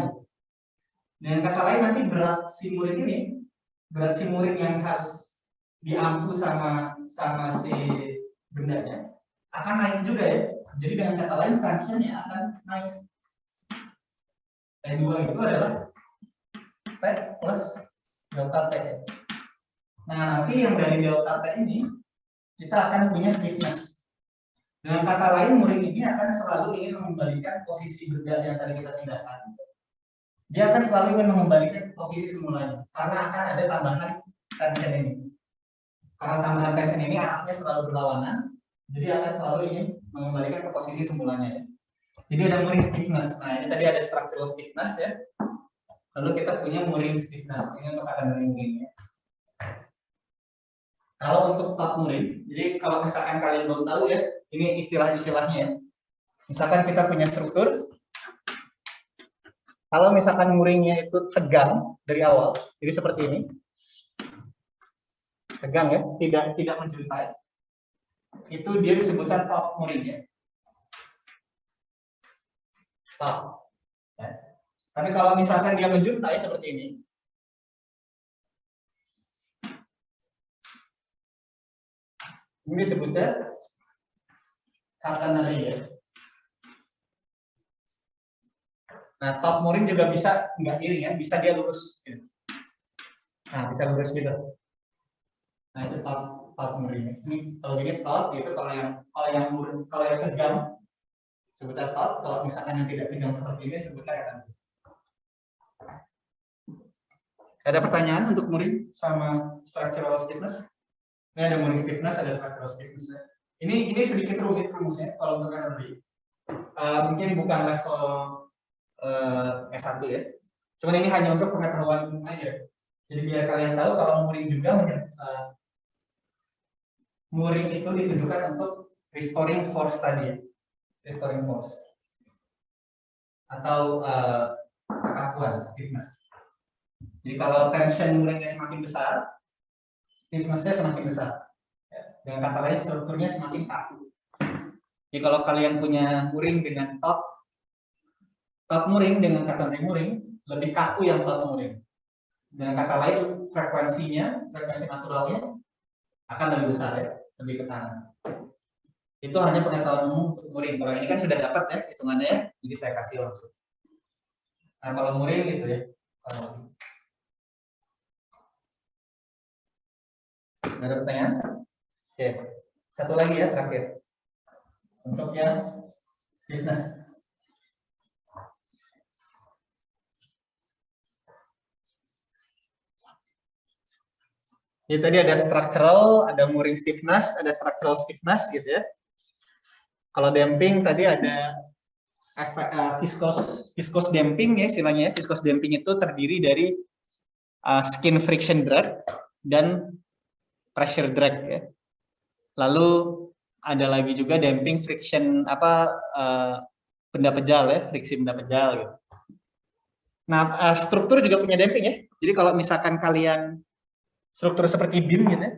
Dengan kata lain nanti berat si muring yang harus diampu sama si bendanya akan naik juga ya. Jadi dengan kata lain tensionnya akan naik. T2 itu adalah T plus delta T. Nah nanti yang dari delta T ini kita akan punya stiffness. Dengan kata lain, muring ini akan selalu ingin mengembalikan posisi benda yang tadi kita pindahkan. Dia akan selalu ingin mengembalikan posisi semulanya, karena akan ada tambahan tension ini. Karena tambahan tension ini arahnya selalu berlawanan, jadi akan selalu ingin mengembalikan ke posisi semulanya. Ya. Jadi ada mooring stiffness. Nah, ini tadi ada structural stiffness ya. Lalu kita punya mooring stiffness. Ini untuk kata mooring-mooringnya. Kalau untuk top mooring, jadi kalau misalkan kalian belum tahu ya, ini istilah-istilahnya ya. Misalkan kita punya struktur, kalau misalkan mooringnya itu tegang dari awal, jadi seperti ini, tegang ya, tidak menjuntai, itu dia disebutkan top mooring ya. Top. Ya. Tapi kalau misalkan dia menjuntai seperti ini, ini disebutnya catenary ya. Nah, top mooring juga bisa nggak miring ya, bisa dia lurus. Gitu. Nah, bisa lurus gitu. Nah, itu top mooring. Ini kalau ini top, gitu. Kalau yang tegang sebutnya top. Kalau misalkan yang tidak tegang seperti ini sebutnya catenary. Ada pertanyaan untuk mooring sama structural stiffness? Ini ada mooring stiffness, ada structural stiffness. Ini sedikit rumit rumusnya kalau untuk catenary. Mungkin bukan level S1 ya. Cuman ini hanya untuk pengetahuan umum aja. Jadi biar kalian tahu kalau mooring juga mooring itu ditujukan untuk restoring force tadi ya. Restoring force. Atau kekakuan, stiffness. Jadi kalau tension mooringnya semakin besar, stiffness-nya semakin besar. Ya. Dengan kata lain strukturnya semakin kaku. Jadi kalau kalian punya mooring dengan top mooring dengan catenary mooring lebih kaku yang top mooring. Dengan kata lain frekuensi naturalnya akan lebih besar ya, lebih ke kanan. Itu hanya pengetahuan umum untuk mooring. Kalau ini kan sudah dapat ya hitungannya ya, jadi saya kasih langsung. Nah kalau mooring gitu ya. Ada pertanyaan? Oke, satu lagi ya terakhir untuk yang stiffness. Jadi tadi ada structural, ada mooring stiffness, ada structural stiffness gitu ya. Kalau damping tadi ada viscous damping ya istilahnya. Viscous damping itu terdiri dari skin friction drag dan pressure drag ya. Lalu ada lagi juga damping friction benda pejal ya, friksi benda pejal gitu. Nah, struktur juga punya damping ya. Jadi kalau misalkan kalian struktur seperti beam gitu ya.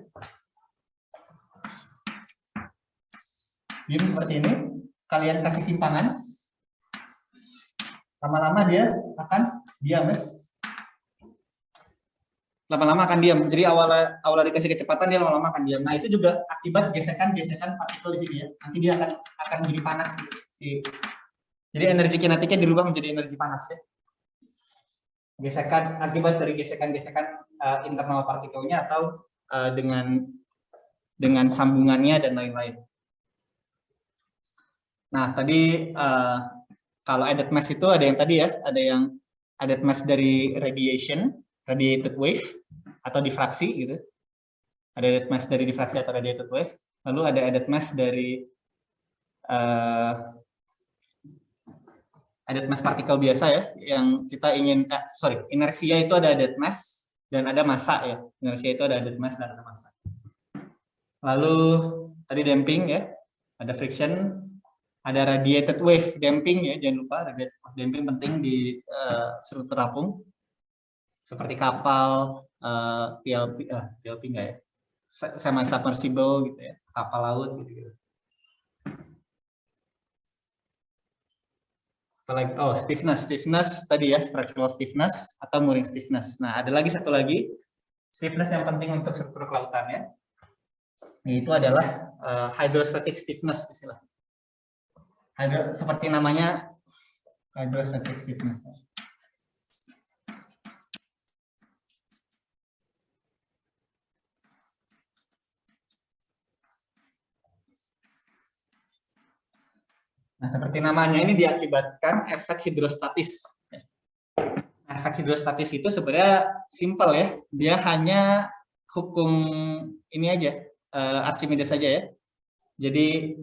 Beam seperti ini, kalian kasih simpangan. Lama-lama dia akan diam ya. Lama-lama akan diam. Jadi awal dikasih kecepatan dia lama-lama akan diam. Nah, itu juga akibat gesekan partikel di sini ya. Nanti dia akan jadi panas gitu. Jadi energi kinetiknya dirubah menjadi energi panas ya. Gesekan akibat dari gesekan internal partikelnya atau dengan sambungannya dan lain-lain. Nah, tadi kalau added mass itu ada yang tadi ya, ada yang added mass dari radiated wave atau difraksi gitu. Ada added mass dari difraksi atau radiated wave. Lalu ada added mass dari added mass partikel biasa ya, yang kita ingin inersia itu ada added mass dan ada massa ya. Inersia itu ada added mass dan ada massa. Lalu tadi damping ya, ada friction, ada radiated wave damping ya, jangan lupa radiated wave damping penting di struktur apung seperti kapal, PLP enggak ya, semi submersible gitu ya, kapal laut gitu. Apalagi, stiffness tadi ya, structural stiffness atau mooring stiffness. Nah, ada lagi satu lagi stiffness yang penting untuk struktur kelautan ya. Itu adalah hydrostatic stiffness istilah. Seperti namanya hydrostatic stiffness. Nah, seperti namanya ini diakibatkan efek hidrostatis. Efek hidrostatis itu sebenarnya simpel ya. Dia hanya hukum ini aja, Archimedes saja ya. Jadi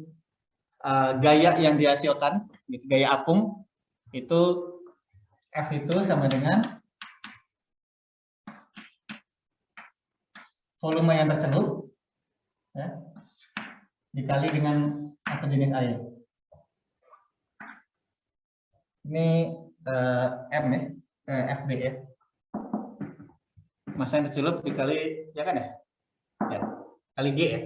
gaya yang dihasilkan, gaya apung, itu F itu sama dengan volume yang tercelup ya, dikali dengan massa jenis air. Ini M ya, FB ya. Massa yang tercelup dikali, ya kan ya? Ya, kali G ya.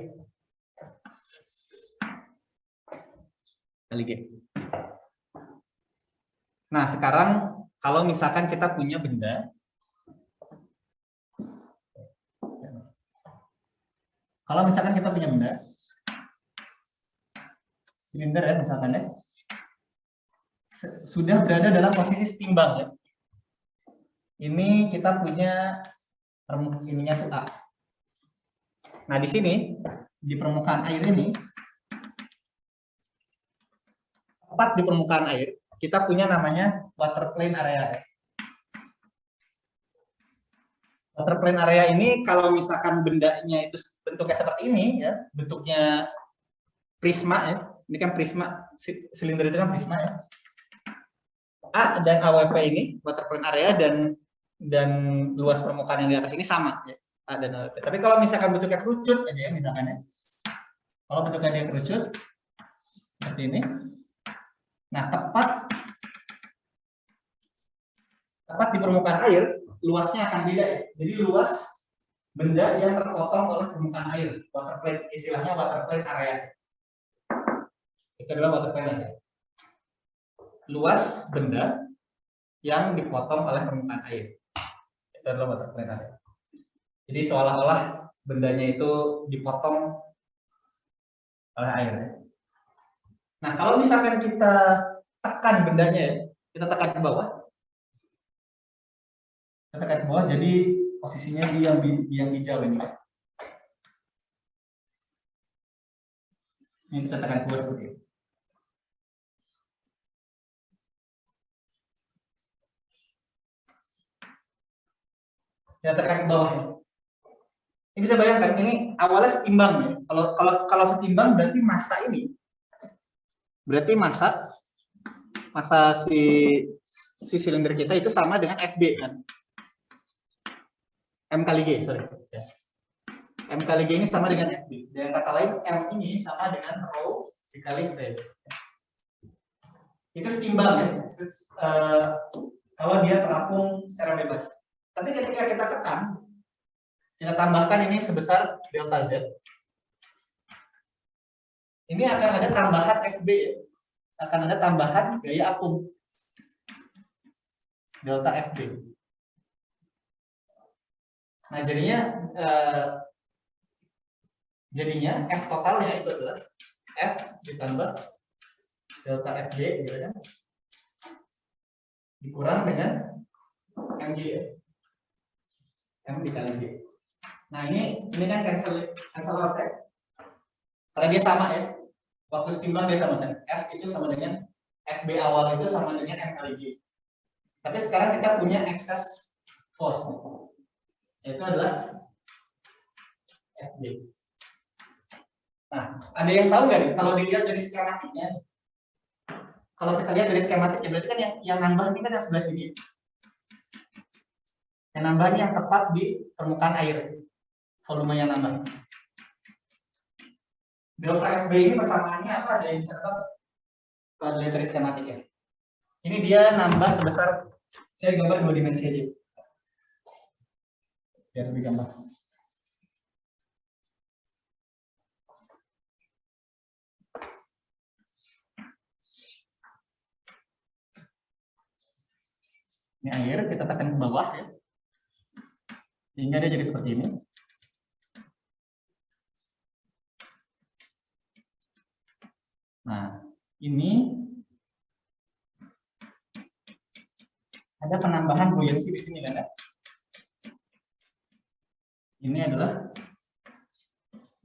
Kali G. Nah, sekarang kalau misalkan kita punya benda, silinder ya misalkan ya, sudah berada dalam posisi setimbang ya. Ini kita punya ininya tuh A. Nah, di sini di permukaan air ini, tepat di permukaan air, kita punya namanya water plane area. Water plane area ini kalau misalkan bendanya itu bentuknya seperti ini ya, bentuknya prisma ya. Ini kan prisma, silinder itu kan prisma ya. A dan AWP ini water plane area dan luas permukaan yang di atas ini sama ya. A dan AWP. Tapi kalau misalkan bentuknya kerucut aja ya misalkan ya. Kalau bentuknya dia kerucut seperti ini. Nah, tepat di permukaan air, luasnya akan beda ya. Jadi luas benda yang terpotong oleh permukaan air, water plane, istilahnya water plane area. Itu adalah water plane area. Luas benda yang dipotong oleh permukaan air. Itu adalah water plane area. Jadi seolah-olah bendanya itu dipotong oleh air. Nah, kalau misalkan kita tekan bendanya ya, kita tekan ke bawah. Kita tekan ke bawah, jadi posisinya di yang hijau ini. Ini kita tekan ke bawah seperti ini. Kita tekan ke bawah ini. Ini bisa bayangkan ini awalnya setimbang ya. Kalau setimbang berarti massa ini, berarti massa si silinder kita itu sama dengan FB kan. M kali G, sorry. M kali G ini sama dengan FB. Dengan kata lain, M ini sama dengan rho dikali V. Itu setimbang ya. Kalau dia terapung secara bebas. Tapi ketika kita tekan, kita tambahkan ini sebesar delta Z. Ini akan ada tambahan FB ya. Akan ada tambahan gaya apung. Delta FB. Nah, jadinya F totalnya itu adalah F ditambah delta FG gitu kan, dikurang dengan MG ya. M dikali G. Nah, ini kan cancel out ya. Karena dia sama ya. Waktu setimbang dia sama kan. F itu sama dengan FB awal itu sama dengan M kali G. Tapi sekarang kita punya excess force. Itu adalah FB. Nah, ada yang tahu nggak nih? Kalau dilihat dari skematiknya, kalau kita lihat dari skematiknya, berarti kan yang nambah ini kan yang sebelah sini. Yang nambah ini yang tepat di permukaan air, volume yang nambah. Delta FB ini persamaannya apa? Ada yang bisa tebak? Kalau dilihat dari skematiknya. Ini dia nambah sebesar, saya gambar 2 dimensi aja. Biar lebih gampang. Ini air, kita tekan ke bawah ya. Sehingga dia jadi seperti ini. Nah, ini ada penambahan buoyancy di sini kan ya. Ini adalah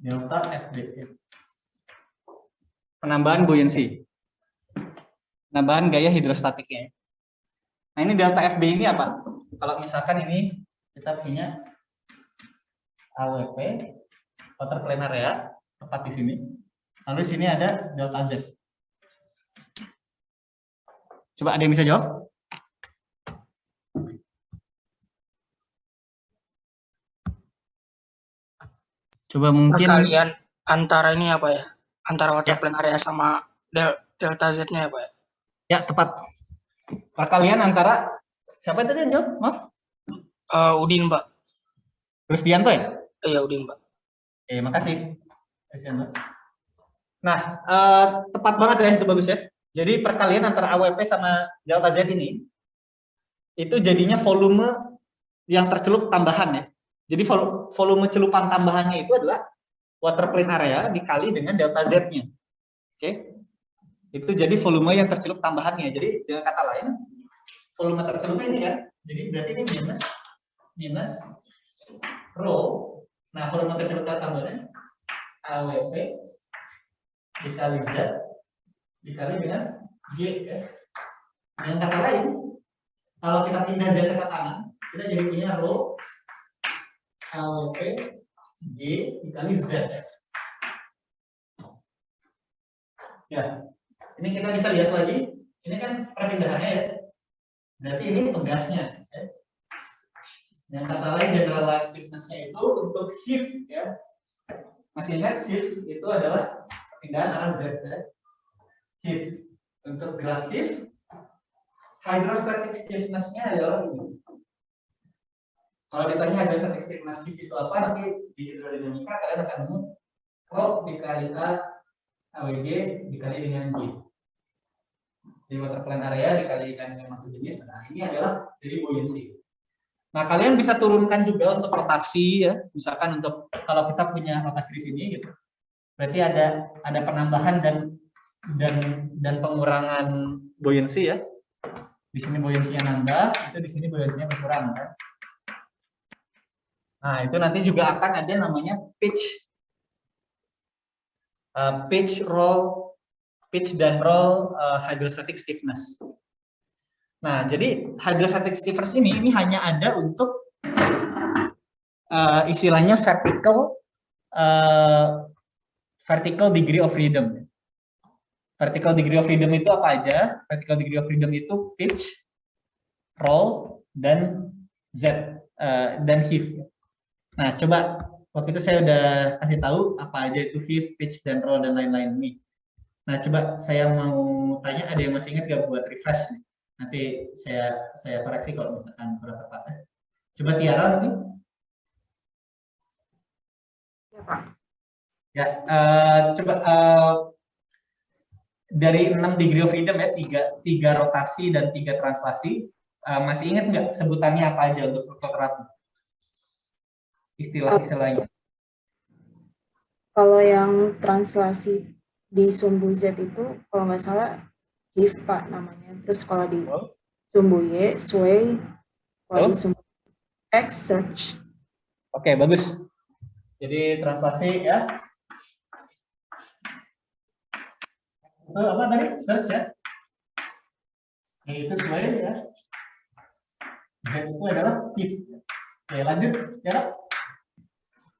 delta FB. Penambahan buoyancy. Penambahan gaya hidrostatiknya. Nah, ini delta FB ini apa? Kalau misalkan ini kita punya AWP, water plane area, tepat di sini. Lalu di sini ada delta Z. Coba ada yang bisa jawab? Coba mungkin Perkalian antara ini apa ya? Antara water Ya. plane area sama delta Z-nya ya, Pak? ya tepat. Perkalian antara siapa tadi yang jawab? Maaf. Udin, Pak. Rusdianto ya? Iya, Udin, Pak. Makasih. Rusdianto. Nah, tepat banget ya, itu bagus ya. Jadi perkalian antara AWP sama delta Z ini itu jadinya volume yang tercelup tambahan ya. Jadi volume celupan tambahannya itu adalah water plane area dikali dengan delta Z-nya. Oke. Itu jadi volume yang tercelup tambahannya. Jadi dengan kata lain, volume tercelup ini kan, jadi berarti ini minus rho. Nah, volume tercelup tambahannya AWP dikali Z dikali dengan G ya. Dengan kata lain, kalau kita pindah Z ke kanan, kita jadi punya rho AWP G dikali Z. Ya, ini kita bisa lihat lagi. Ini kan perpindahannya ya. Berarti ini pegasnya. Ya. Yang kata lain generalized stiffness-nya itu untuk HIF ya. Masih ingat HIF itu adalah perpindahan arah Z ya. HIF. Untuk gerak HIF, hydrostatic stiffness-nya adalah ini. Kalau ditanya hydrostatic stiffness HIF itu apa, nanti di hidrodinamika kalian akan nemu rho dikali A AWG dikali dengan G. Jadi water plane area dikalikan dengan massa jenis. Nah, ini adalah dari buoyancy. Nah, kalian bisa turunkan juga untuk rotasi ya. Misalkan untuk kalau kita punya rotasi di sini gitu. Berarti ada penambahan dan pengurangan buoyancy ya. Di sini buoyancy-nya nambah, itu di sini buoyancy-nya berkurang kan. Nah, itu nanti juga akan ada namanya pitch dan roll hydrostatic stiffness. Nah, jadi hydrostatic stiffness ini hanya ada untuk istilahnya vertical degree of freedom. Vertical degree of freedom itu apa aja? Vertical degree of freedom itu pitch, roll, dan Z dan heave. Nah, coba waktu itu saya udah kasih tahu apa aja itu heave, pitch, dan roll dan lain-lain nih. Nah, coba saya mau tanya, ada yang masih ingat gak buat refresh nih? Nanti saya koreksi kalau misalkan kurang tepat ya. Coba Tiara nanti. Ya, Pak. Ya, coba dari 6 degree of freedom ya, 3 rotasi dan 3 translasi. Masih ingat nggak sebutannya apa aja untuk fruktoterapi? Istilah-istilahnya. Kalau yang translasi di sumbu Z itu, kalau nggak salah, HIF, Pak, namanya. Terus kalau di sumbu Y, sway. Kalau di sumbu X, search. Oke, bagus. Jadi translasi ya. Itu apa tadi? Search ya. Itu sway ya. Z itu adalah HIF. Oke, lanjut ya.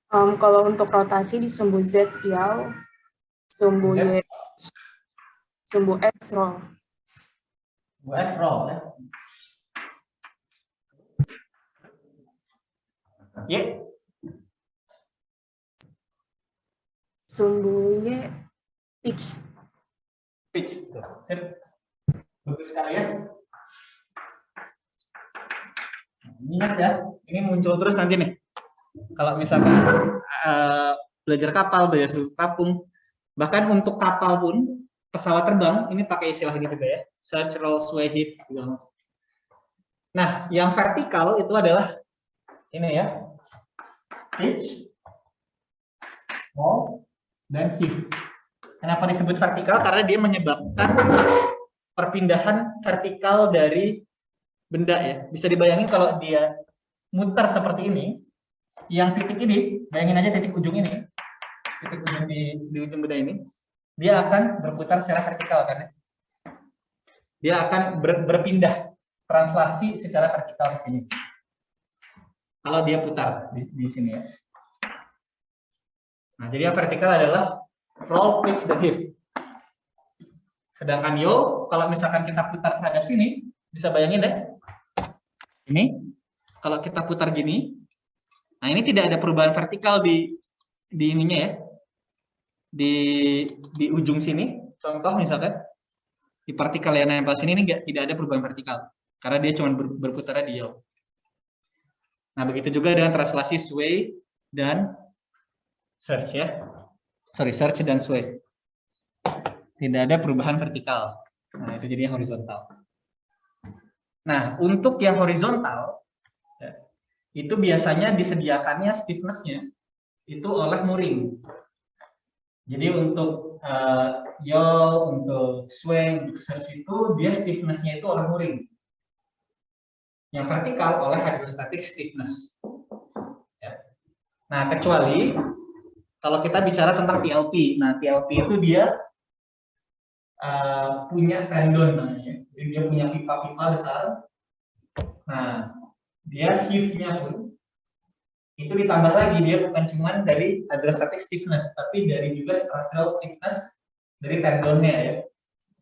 Kalau untuk rotasi di sumbu Z, yaw. Sumbu Y, sumbu X, roll. Sumbu X roll ya. Y. Sumbu Y, pitch. Pitch. Sip. Bagus sekali ya. Ingat ya, ini muncul terus nanti nih. Kalau misalkan belajar kapal, belajar sudut kapung, bahkan untuk kapal pun, pesawat terbang, ini pakai istilah ini juga ya. Search, roll, sway, heave. Nah, yang vertikal itu adalah ini ya. Pitch, roll, dan heave. Kenapa disebut vertikal? Karena dia menyebabkan perpindahan vertikal dari benda ya. Bisa dibayangin kalau dia muter seperti ini, yang titik ini, bayangin aja titik ujung ini, titik ujung di ujung benda ini, dia akan berputar secara vertikal kan ya. Dia akan berpindah translasi secara vertikal di sini. Kalau dia putar di sini ya. Nah, jadi yang vertikal adalah roll, pitch, dan heave. Sedangkan yo, kalau misalkan kita putar terhadap sini, bisa bayangin deh. Ini, kalau kita putar gini, nah ini tidak ada perubahan vertikal di ininya ya, di ujung sini. Contoh misalkan di partikel yang nempel sini ini tidak ada perubahan vertikal, karena dia cuma berputar radial. Nah begitu juga dengan translasi sway dan search ya, search dan sway. Tidak ada perubahan vertikal. Nah, itu jadi horizontal. Nah, untuk yang horizontal, ya, itu biasanya disediakannya stiffness-nya itu oleh mooring. Jadi untuk yaw, untuk sway, untuk search itu dia stiffness-nya itu oleh mooring. Yang vertikal oleh hydrostatic stiffness. Ya. Nah, kecuali kalau kita bicara tentang TLP. Nah, TLP itu dia punya tendon namanya, jadi dia punya pipa-pipa besar. Nah, dia heave-nya pun itu ditambah lagi, dia bukan cuma dari hydrostatic stiffness, tapi dari juga structural stiffness dari tendonnya ya.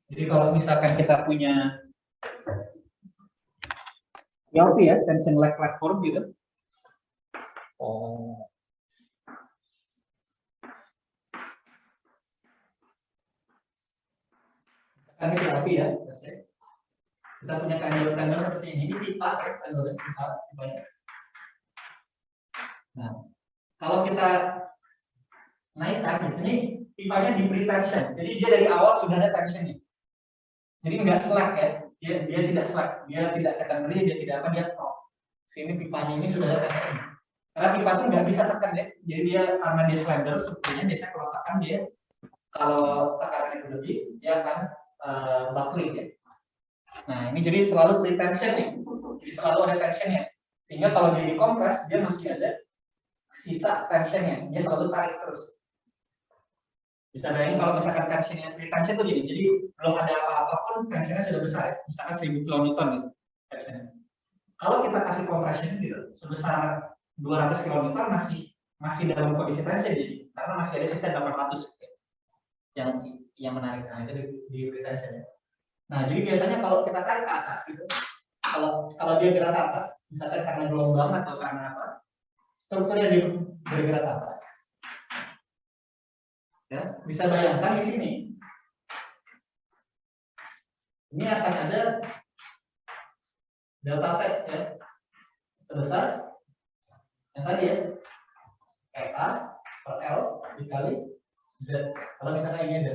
Jadi kalau misalkan kita punya TLP ya, tension leg platform gitu. Oh. Kan ini TLP ya, kita punya tendon-tendon seperti ini pipa ya, tendon besar pipanya. Nah, kalau kita naikkan ini pipanya di pre-tension, jadi dia dari awal sudah ada tensionnya, jadi nggak slack ya, dia tidak slack, dia tidak tekan ngeri, dia tidak apa, dia top. Sini pipanya ini sudah ada tensionnya, karena pipa itu nggak bisa tekan ya, jadi dia karena dia slender sebetulnya biasanya kalau tekan dia, kalau tekanannya berlebih dia akan buckling ya. Nah ini jadi selalu pre-tension nih, jadi selalu ada tensionnya, sehingga kalau dia dikompres dia masih ada sisa tensionnya, dia selalu tarik terus. Bisa bayangin kalau misalkan tensionnya, pre-tension tuh gini, jadi belum ada apa-apa pun tensionnya sudah besar ya, misalkan 1000 kN gitu tensionnya. Kalau kita kasih compression gitu sebesar 200 kN masih dalam kondisi tension, jadi karena masih ada sisa 800 yang menarik. Nah itu di pre-tension ya. Nah jadi biasanya kalau kita tarik ke atas gitu, kalau dia gerak ke atas, misalkan karena gelombang atau karena apa, strukturnya dia bergerak ke atas. Ya, bisa bayangkan di sini. Ini akan ada delta T ya, sebesar yang tadi ya, A per L dikali Z. Kalau misalnya ini Z.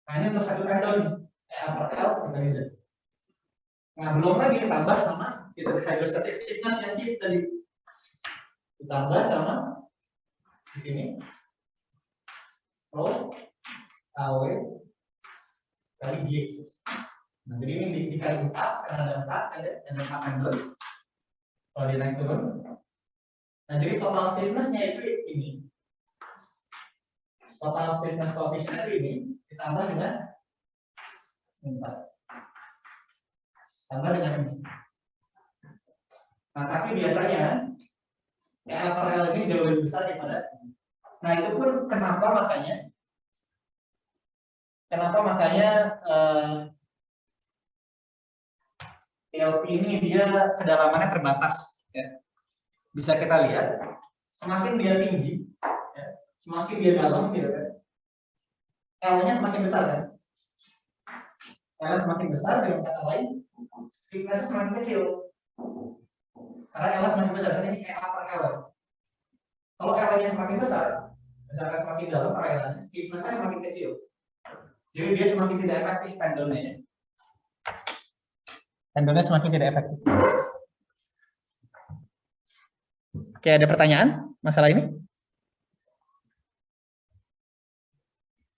Nah ini untuk satu tendon A per L dikali Z. Nah belum lagi ditambah sama hydrostatic stiffness yang kita tadi, ditambah sama di sini rho KW kali G. Nah jadi ini dikali 4 karena ada 4 ada 4 tendon. Kalau dia naik turun. Nah jadi total stiffness-nya itu ini. Total stiffness coefficient itu ini ditambah dengan 4. Tambah dengan ini. Nah tapi biasanya L per L ini jauh lebih besar daripada. Nah itu pun kenapa makanya TLP ini dia kedalamannya terbatas ya. Bisa kita lihat semakin dia tinggi ya, semakin dia dalam gitu kan, L-nya semakin besar kan, L semakin besar, dengan kata lain stiffness-nya semakin kecil karena L semakin besar kan, ini A per L. Kalau L-nya semakin besar, misalkan semakin dalam perairannya, stiffness-nya semakin kecil. Jadi dia semakin tidak efektif tendonnya ya. Tendonnya semakin tidak efektif. Oke, ada pertanyaan masalah ini?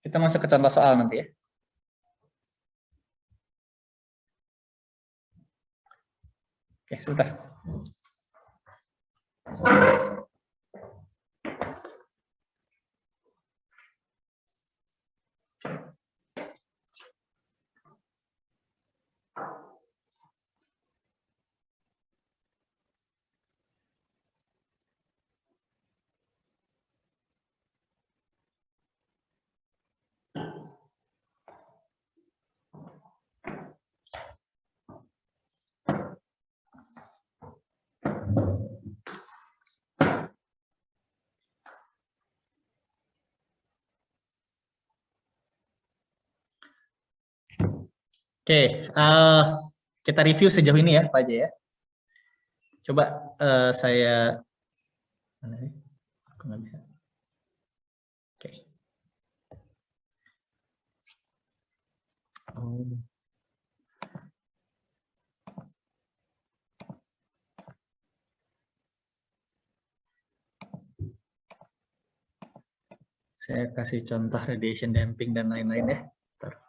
Kita masuk ke contoh soal nanti ya. Oke, sebentar. Oke, kita review sejauh ini ya, Pak Aja ya. Coba saya mana nih? Aku nggak bisa. Oke. Oh. Saya kasih contoh radiation damping dan lain-lain ya. Bentar.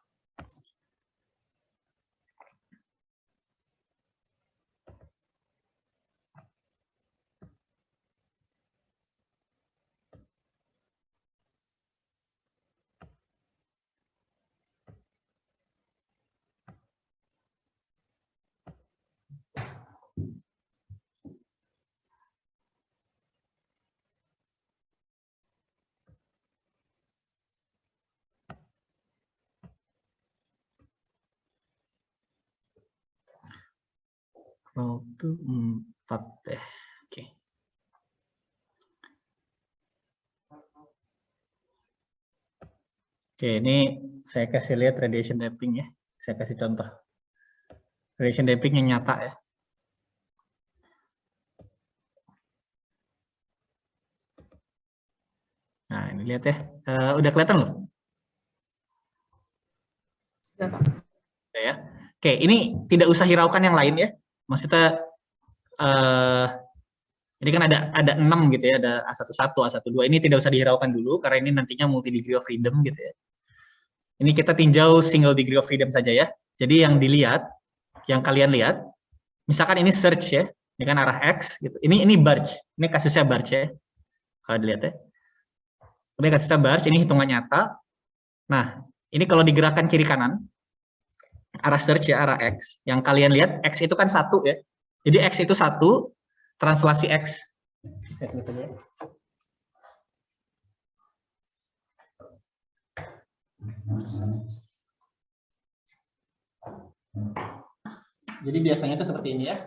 Row itu 4 deh. Oke. Oke, ini saya kasih lihat radiation damping ya. Saya kasih contoh. Radiation damping yang nyata ya. Nah, ini lihat ya. Udah kelihatan loh? Sudah, Pak. Udah ya. Oke, ini tidak usah hiraukan yang lain ya. Maksudnya ini kan ada 6 gitu ya, ada A11, A12. Ini tidak usah dihiraukan dulu karena ini nantinya multi degree of freedom gitu ya. Ini kita tinjau single degree of freedom saja ya. Jadi yang dilihat, yang kalian lihat, misalkan ini search ya, ini kan arah X gitu. Ini barge, ini kasusnya barge ya. Kalau dilihat ya. Ini kasusnya barge, ini hitungan nyata. Nah, ini kalau digerakkan kiri kanan, arah search ya, arah X. Yang kalian lihat, X itu kan 1 ya. Jadi X itu 1, translasi X. Saya tulis aja ya. Jadi biasanya itu seperti ini ya.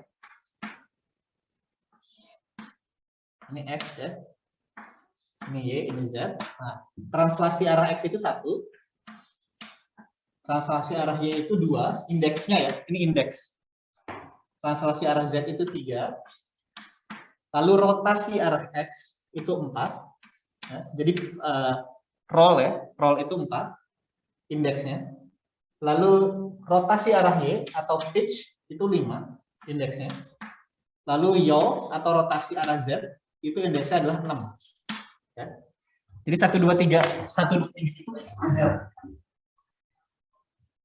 Ini X ya. Ini Y, ini Z. Nah, translasi arah X itu 1. Translasi arah Y itu 2. Indeksnya ya, ini indeks. Translasi arah Z itu 3. Lalu rotasi arah X itu 4. Ya, jadi roll ya, roll itu 4. Indeksnya. Lalu rotasi arah Y atau pitch itu 5 indeksnya. Lalu yaw atau rotasi arah Z itu indeksnya adalah 6. Ya. Jadi 1, 2, 3 itu X, Z.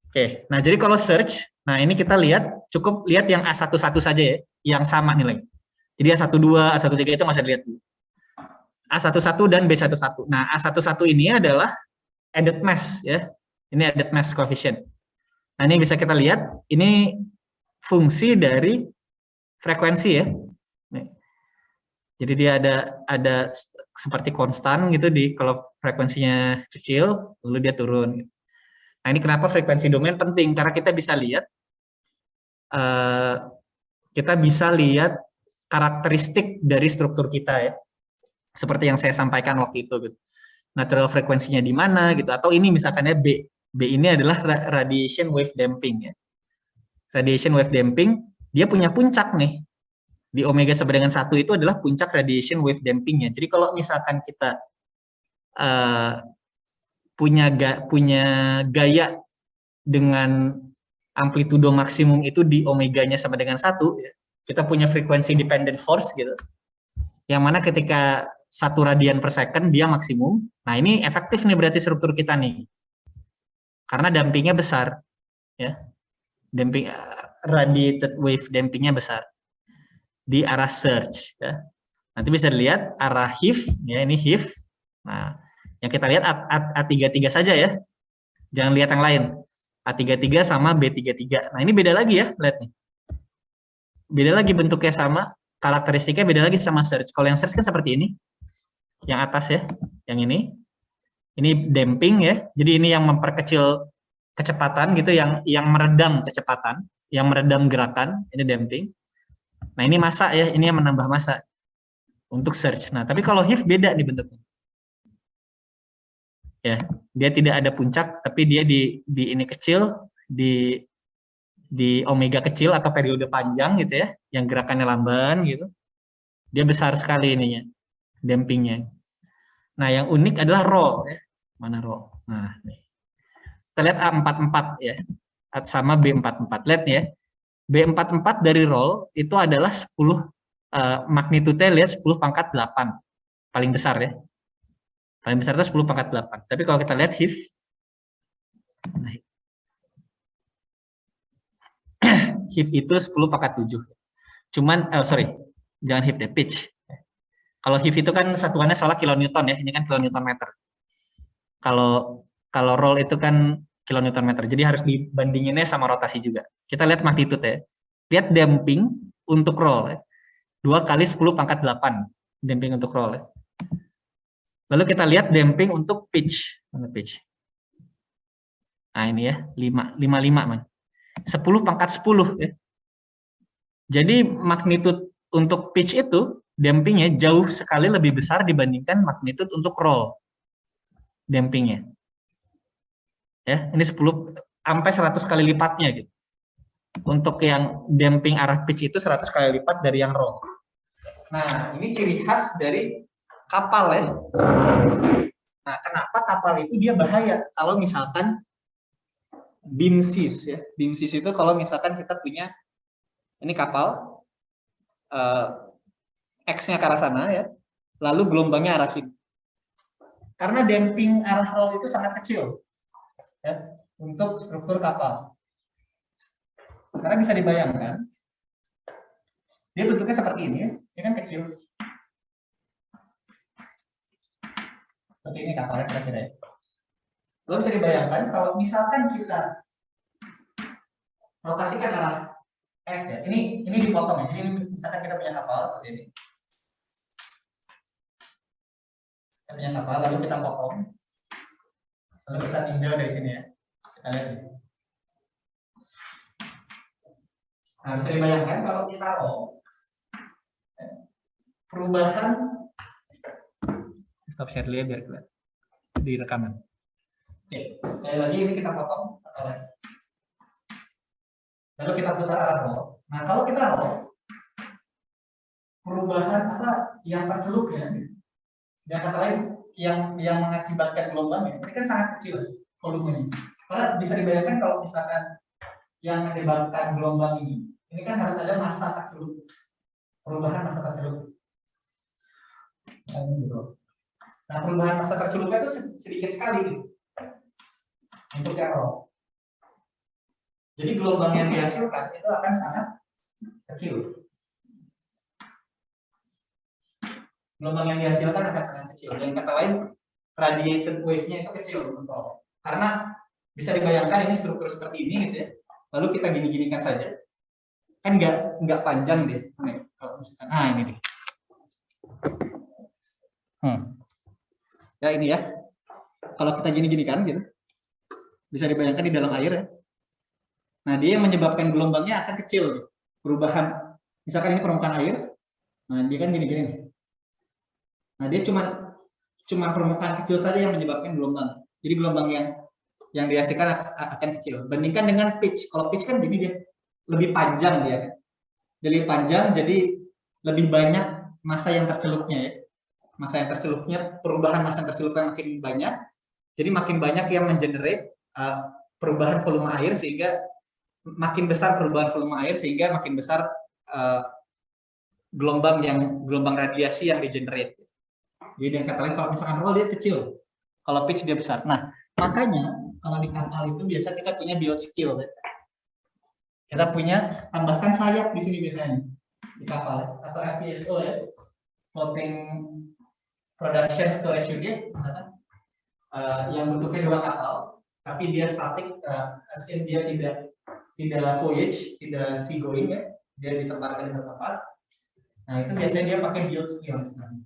Oke, nah jadi kalau search, nah ini kita lihat, cukup lihat yang A11 saja ya, yang sama nilai. Jadi A12, A13 itu nggak usah dilihat dulu. A11 dan B11. Nah, A11 ini adalah added mass ya. Ini added mass coefficient. Nah, ini bisa kita lihat, ini fungsi dari frekuensi ya. Nih. Jadi dia ada seperti konstan gitu di kalau frekuensinya kecil, lalu dia turun. Nah, ini kenapa frekuensi domain penting, karena kita bisa lihat karakteristik dari struktur kita ya. Seperti yang saya sampaikan waktu itu gitu. Natural frekuensinya di mana gitu, atau ini misalkannya B. B ini adalah radiation wave damping ya. Radiation wave damping, dia punya puncak nih. Di omega sama dengan 1 itu adalah puncak radiation wave dampingnya. Jadi kalau misalkan kita punya gaya dengan amplitudo maksimum itu di omeganya sama dengan 1, ya, kita punya frekuensi dependent force gitu. Yang mana ketika 1 radian per second dia maksimum. Nah, ini efektif nih berarti struktur kita nih. Karena dampingnya besar ya. Damping radiated wave dampingnya besar di arah search ya. Nanti bisa dilihat arah HIF ya, ini HIF. Nah, yang kita lihat A33 saja ya. Jangan lihat yang lain. A33 sama B33. Nah, ini beda lagi ya, lihat nih. Beda lagi bentuknya sama, karakteristiknya beda lagi sama search. Kalau yang search kan seperti ini. Yang atas ya, yang ini. Ini damping ya. Jadi ini yang memperkecil kecepatan gitu, yang meredam kecepatan, yang meredam gerakan, ini damping. Nah, ini massa ya, ini yang menambah massa untuk search. Nah, tapi kalau HIF beda nih bentuknya. Ya, dia tidak ada puncak, tapi dia di ini kecil, di di omega kecil atau periode panjang gitu ya, yang gerakannya lamban gitu, dia besar sekali ininya, dampingnya. Nah, yang unik adalah roll ya. Mana roll? Nah, nih. Kita lihat A44 ya, sama B44. Lihat ya, B44 dari roll itu adalah 10 magnitude, lihat 10 pangkat 8. Paling besar ya. Paling besar itu 10 pangkat 8. Tapi kalau kita lihat HIV, nah, HIV itu 10 pangkat 7. Cuman, sorry, jangan HIV deh, pitch. Kalau HIV itu kan satuannya soalnya kilonewton ya, ini kan kilonewton meter. Kalau roll itu kan kilonewton meter, jadi harus dibandinginnya sama rotasi juga. Kita lihat magnitude ya. Lihat damping untuk roll ya. 2 kali 10 pangkat 8 damping untuk roll ya. Lalu kita lihat damping untuk pitch. Mana pitch? Nah ini ya, 55 man. 10 pangkat 10 ya. Jadi magnitude untuk pitch itu dampingnya jauh sekali lebih besar dibandingkan magnitude untuk roll dampingnya. Ya, ini 10 sampai 100 kali lipatnya gitu. Untuk yang damping arah pitch itu 100 kali lipat dari yang roll. Nah, ini ciri khas dari kapal ya. Nah, kenapa kapal itu dia bahaya kalau misalkan beam seas ya. Beam seas itu kalau misalkan kita punya ini kapal X-nya ke arah sana ya, lalu gelombangnya arah sini. Karena damping arah roll itu sangat kecil ya, untuk struktur kapal. Karena bisa dibayangkan, dia bentuknya seperti ini ya kan kecil. Seperti ini kapalnya kira-kira ya. Lalu bisa dibayangkan kalau misalkan kita rotasikan arah X ya, ini dipotong ya. Ini misalkan kita punya kapal seperti ini. Kita punya kapal, lalu kita potong, lalu kita tinjau dari sini ya. Kita lihat di sini. Nah, bisa dibayangkan kalau kita roll, perubahan, stop share dulu ya biar kelihatan di rekaman. Oke, sekali lagi ini kita potong, lalu kita putar arah roll. Nah, kalau kita roll, perubahan apa yang tercelup ya, yang kata lain yang mengakibatkan gelombangnya ini kan sangat kecil volumenya. Karena bisa dibayangkan kalau misalkan yang menyebabkan gelombang ini kan harus ada massa tercelup, perubahan massa tercelup. Nah, perubahan massa tercelupnya itu sedikit sekali gitu, untuk yang roll. Jadi gelombang yang dihasilkan itu akan sangat kecil. Gelombang yang dihasilkan akan sangat kecil. Yang kata lain, radiated wave-nya itu kecil untuk roll. Karena bisa dibayangkan ini struktur seperti ini gitu ya. Lalu kita gini-ginikan saja. Kan nggak panjang deh. Kalau misalkan, ini deh. Ya ini ya. Kalau kita gini-ginikan gitu, bisa dibayangkan di dalam air ya. Nah, dia yang menyebabkan gelombangnya akan kecil gitu. Perubahan, misalkan ini permukaan air. Nah, dia kan gini-gini nih. Nah, dia cuma permukaan kecil saja yang menyebabkan gelombang. Jadi gelombang yang dihasilkan akan kecil. Bandingkan dengan pitch. Kalau pitch kan gini dia lebih panjang dia kan. Jadi panjang, jadi lebih banyak massa yang tercelupnya ya. Massa yang tercelupnya, perubahan massa yang tercelupnya makin banyak. Jadi makin banyak yang mengenerate perubahan volume air sehingga makin besar perubahan volume air sehingga makin besar gelombang radiasi yang di-generate. Jadi yang kata lain kalau misalkan roll dia kecil, kalau pitch dia besar. Nah, makanya kalau di kapal itu biasa kita punya build skill. Ya. Kita punya tambahkan sayap di sini biasanya di kapal atau FPSO ya, floating production storage unit misalkan yang bentuknya 2 kapal, tapi dia static, dia tidak voyage, tidak seagoing ya, dia ditempatkan di tempat. Nah itu biasanya dia pakai build skill misalnya.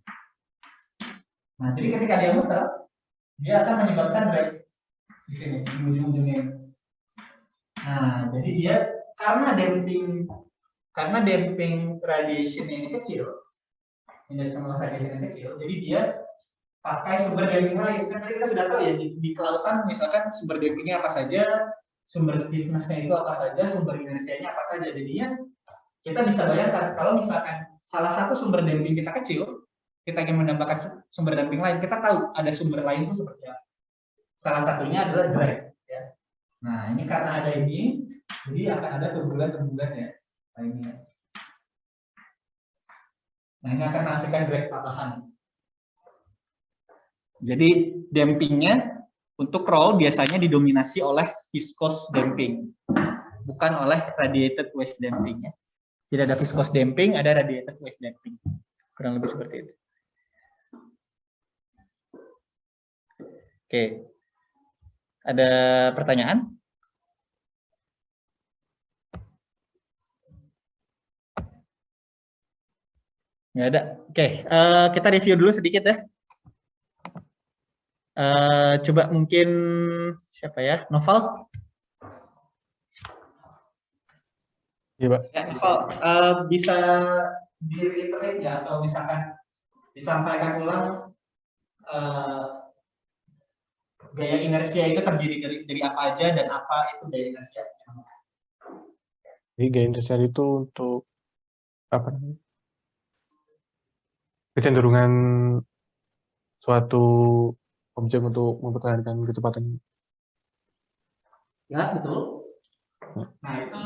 Nah, jadi ketika dia muter, dia akan menyebabkan drag di sini, di ujung-ujungnya. Nah, jadi dia karena damping radiation ini kecil, industrial radiation yang kecil, jadi dia pakai sumber damping lain. Kan tadi kita sudah tahu ya di kelautan misalkan sumber dampingnya apa saja, sumber stiffness-nya itu apa saja, sumber inersianya apa saja. Jadinya kita bisa bayangkan kalau misalkan salah satu sumber damping kita kecil, kita ingin menambahkan sumber damping lain, kita tahu ada sumber lain itu seperti apa. Salah satunya adalah drag. Ya. Nah, ini karena ada ini, jadi akan ada tumbulan-tumbulan ya. Nah, ini ya. Nah, ini akan menghasilkan drag tambahan. Jadi, dampingnya untuk roll biasanya didominasi oleh viscous damping, bukan oleh radiated wave damping ya. Jadi ada viscous damping, ada radiated wave damping. Kurang lebih seperti itu. Oke. Ada pertanyaan? Nggak ada. Oke, kita review dulu sedikit ya. Coba mungkin siapa ya? Noval? Iya, Pak. Ya, Noval, bisa di-reiterate ya atau misalkan disampaikan ulang gaya inersia itu terdiri dari apa aja dan apa itu gaya inersia? Jadi gaya inersia itu untuk apa namanya? Kecenderungan suatu objek untuk mempertahankan kecepatan. Ya, betul. Nah, itu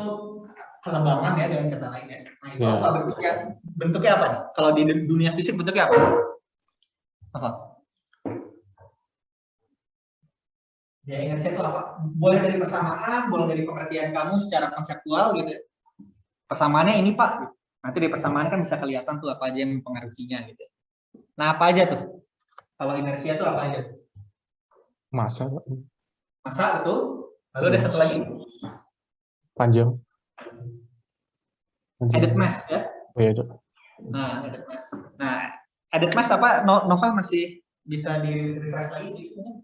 kelembangan ya dengan kata lain ya. Nah, itu Ya. apa bentuknya? Bentuknya apa nih? Kalau di dunia fisik bentuknya apa? Apa? Gaya inersia itu apa? Boleh dari persamaan, boleh dari pengertian kamu secara konseptual gitu. Persamaannya ini Pak. Nanti dari persamaan kan bisa kelihatan tuh apa aja yang mempengaruhinya gitu. Nah, apa aja tuh? Kalau inersia itu apa aja? Massa, Pak. Massa, betul. Lalu ada satu lagi. Panjang. Added mass ya. Oh iya, Dok. Nah, added mass. Nah, added mass apa? Novel masih bisa di-refresh lagi sedikit?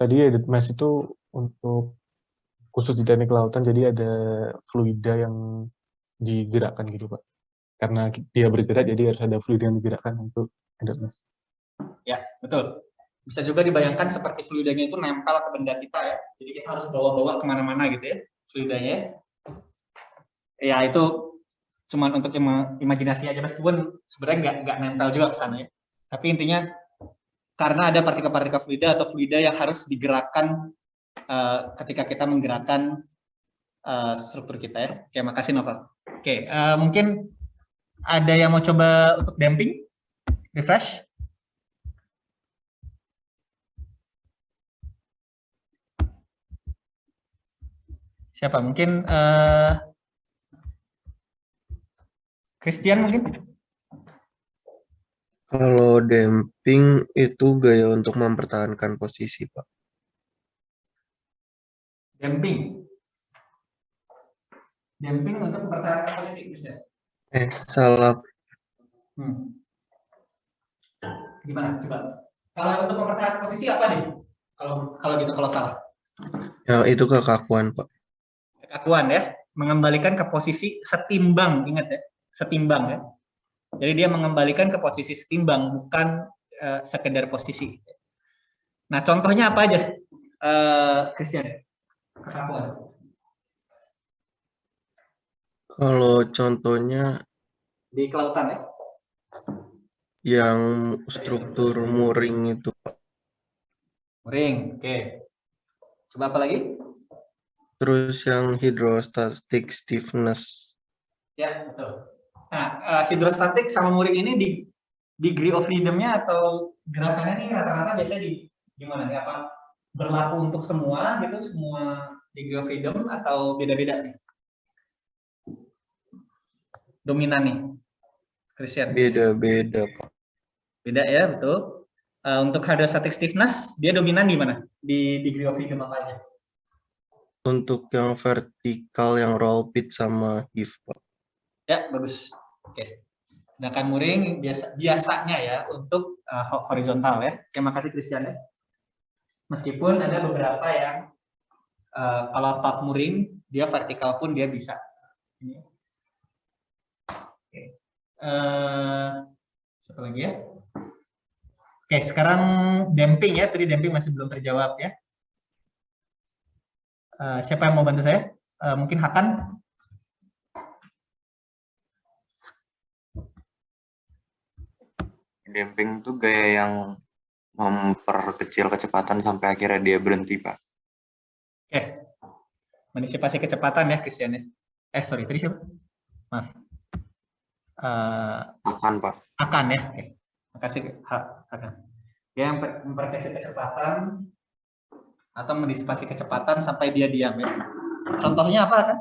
Tadi added mass itu untuk khusus di teknik kelautan, jadi ada fluida yang digerakkan gitu, Pak. Karena dia bergerak, jadi harus ada fluida yang digerakkan untuk added mass. Ya, betul. Bisa juga dibayangkan seperti fluidanya itu nempel ke benda kita ya. Jadi kita harus bawa-bawa kemana-mana gitu ya, fluidanya. Ya, itu cuman untuk imajinasi aja, meskipun sebenarnya nggak nempel juga ke sana ya. Tapi intinya karena ada partikel-partikel fluida atau fluida yang harus digerakkan ketika kita menggerakkan struktur kita ya. Oke, makasih Nova. Oke, mungkin ada yang mau coba untuk damping? Refresh? Siapa? Mungkin Christian mungkin? Kalau damping itu gaya untuk mempertahankan posisi, Pak. Damping. Damping untuk mempertahankan posisi bisa. Salah. Gimana? Coba. Kalau untuk mempertahankan posisi apa nih? Kalau gitu, kalau salah. Ya, itu kekakuan, Pak. Kekakuan ya, mengembalikan ke posisi setimbang, ingat ya, setimbang ya. Jadi dia mengembalikan ke posisi setimbang, bukan sekedar posisi. Nah, contohnya apa aja, Christian? Kekakuan. Kalau contohnya Di kelautan ya? yang struktur mooring itu, Pak. Mooring, oke. Coba apa lagi? Terus yang hydrostatic stiffness. Ya, betul. Nah, hidrostatik sama mooring ini di degree of freedom-nya atau gerakannya nih rata-rata biasanya di gimana nih? Apa berlaku untuk semua gitu, semua degree of freedom atau beda-beda nih? Dominan nih, Christian? Beda-beda, Pak. Beda ya, betul. Untuk hydrostatic stiffness, dia dominan di mana? Di degree of freedom apa aja? Untuk yang vertikal, yang roll pit sama heave, Pak. Ya, bagus. Oke. Sedangkan mooring biasanya ya untuk horizontal ya. Terima kasih Christian ya. Meskipun ada beberapa yang kalau top mooring dia vertikal pun dia bisa. Oke. Siapa lagi ya? Oke, sekarang damping ya. Tadi damping masih belum terjawab ya. Siapa yang mau bantu saya? Mungkin Hakan? Damping tuh gaya yang memperkecil kecepatan sampai akhirnya dia berhenti, Pak. Oke. Mengantisipasi kecepatan ya, Christian ya. Sorry, tadi siapa? Maaf. Akan, Pak. Akan ya. Oke. Makasih, Hakan. Dia memperkecil kecepatan atau mengantisipasi kecepatan sampai dia diam ya. Contohnya apa kan?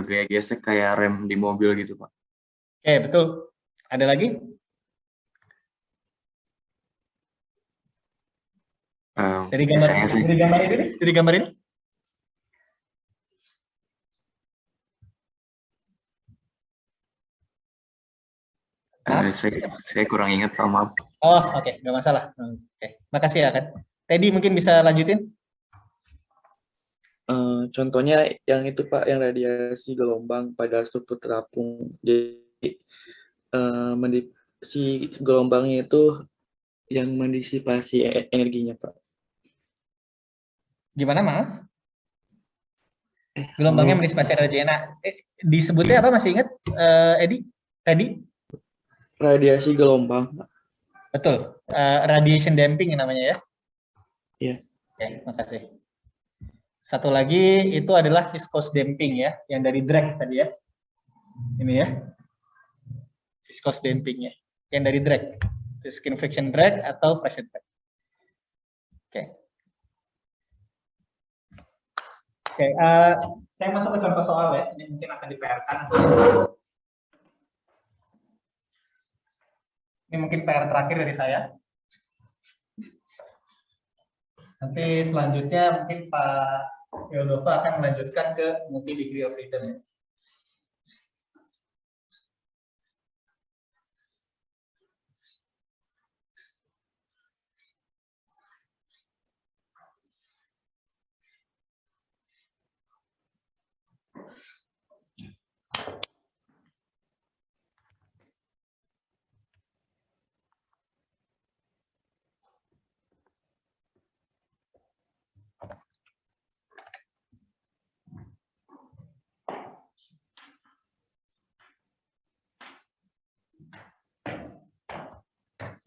Gaya gesek kayak rem di mobil gitu, Pak. Oke, betul. Ada lagi? Dari gambar Saya sih, dari gambar ini? saya kurang ingat, Pak, maaf. Oh, oke, nggak masalah. Oke, makasih ya kan. Teddy mungkin bisa lanjutin? Contohnya yang itu Pak, yang radiasi gelombang pada struktur terapung. Jadi si gelombangnya itu yang mendisipasi energinya Pak. Gimana, maaf? Gelombangnya mendisipasi energinya. Disebutnya apa, masih ingat, Edi? Tadi? Radiasi gelombang. Betul. Radiation damping namanya ya? Iya. Oke, makasih. Satu lagi itu adalah viscous damping ya, yang dari drag tadi ya. Ini ya. Viscous dampingnya. Yang dari drag. Skin friction drag atau pressure drag. Oke. Oke, saya masuk ke contoh soal ya. Ini mungkin akan di-PR-kan. Ini mungkin PR terakhir dari saya. Nanti selanjutnya mungkin Pak Yodova akan melanjutkan ke multi degree of freedom ya.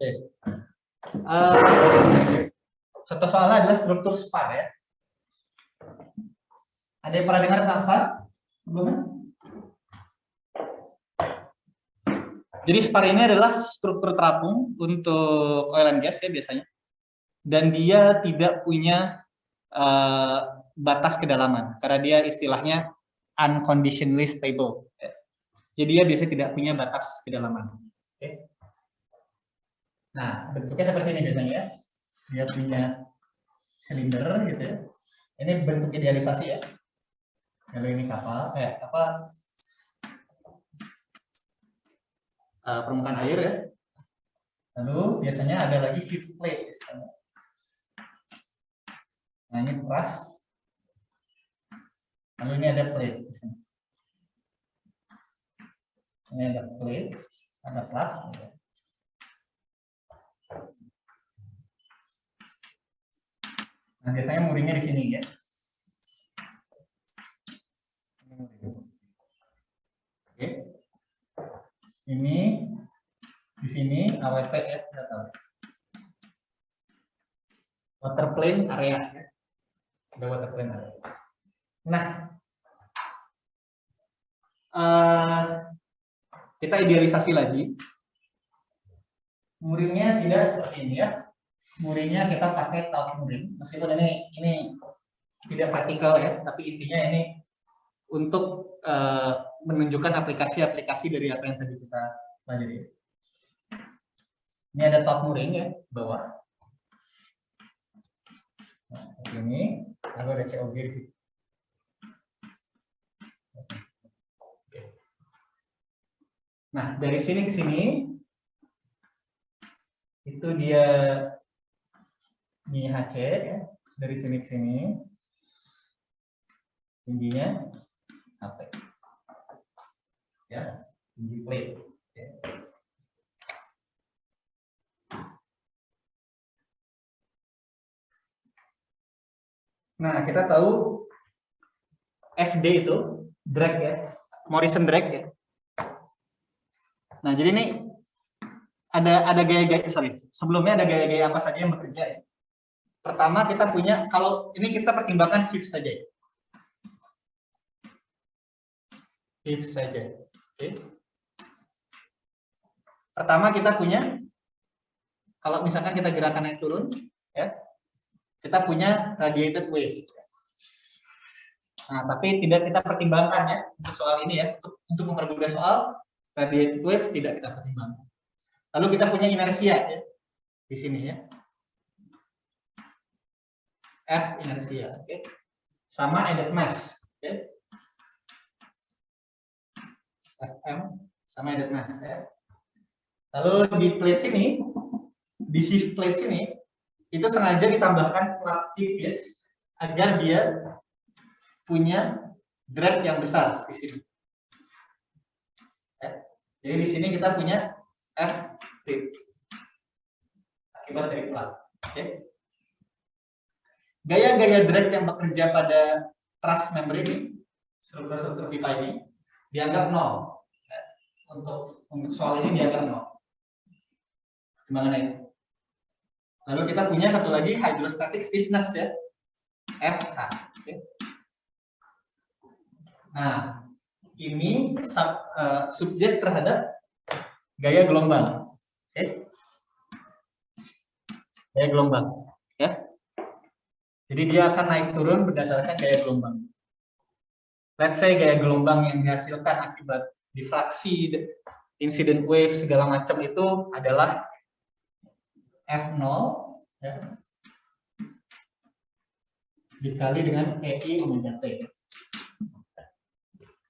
Oke. Contoh soalnya adalah struktur SPAR ya. Ada yang pernah dengar tentang SPAR sebelumnya? Jadi SPAR ini adalah struktur terapung untuk oil and gas ya biasanya. Dan dia tidak punya batas kedalaman karena dia istilahnya unconditionally stable. Jadi dia biasanya tidak punya batas kedalaman. Oke. Nah, bentuknya seperti ini biasanya ya. Dia punya silinder gitu ya. Ini bentuk idealisasi ya. Kalau ini kapal, permukaan air ya. Lalu biasanya ada lagi feed plate istilahnya. Nah, ini peras. Lalu ini ada plate di sini. Ini ada plate, ada plat. Gitu. Nah, biasanya muringnya di sini ya. Oke. Ini di sini AWP ya, kita tahu. Water plane area ya. Ada water plane area. Nah, kita idealisasi lagi. Muringnya tidak seperti ini ya. Muringnya kita pakai taut muring, meskipun ini tidak vertikal ya, tapi intinya ini untuk menunjukkan aplikasi-aplikasi dari apa yang tadi kita pelajari. Ini ada taut muring ya, bawah. Nah, seperti ini, lalu ada COG di situ. Nah, dari sini ke sini, itu dia ini HC ya, dari sini ke sini, tingginya HP, ya, tinggi plate. Ya. Nah, kita tahu FD itu drag ya, Morrison drag ya. Nah, jadi ini ada gaya-gaya, sebelumnya ada gaya-gaya apa saja yang bekerja ya. Pertama kita punya, kalau ini kita pertimbangkan Hif saja ya. Hif saja. Oke. Pertama kita punya, kalau misalkan kita gerakan naik turun, ya, kita punya radiated wave. Nah, tapi tidak kita pertimbangkan ya untuk soal ini ya, untuk mempermudah soal radiated wave tidak kita pertimbangkan. Lalu kita punya inersia ya di sini ya, F inersia, oke, sama added mass, oke, Fm sama added mass ya. Lalu di plate sini, di Hif plate sini, itu sengaja ditambahkan plat tipis agar dia punya drag yang besar di sini. Ya. Jadi di sini kita punya F tip akibat dari plat. Oke. Gaya-gaya drag yang bekerja pada truss member ini, struktur-struktur pipa ini, dianggap 0. Ya. Untuk soal ini dianggap 0. Gimana itu? Lalu kita punya satu lagi hydrostatic stiffness ya, FH. Okay. Nah, ini subjek terhadap gaya gelombang. Okay. Gaya gelombang, ya. Jadi dia akan naik turun berdasarkan gaya gelombang. Let's say gaya gelombang yang dihasilkan akibat difraksi, incident wave segala macam itu adalah F0 ya, dikali dengan EI omega T.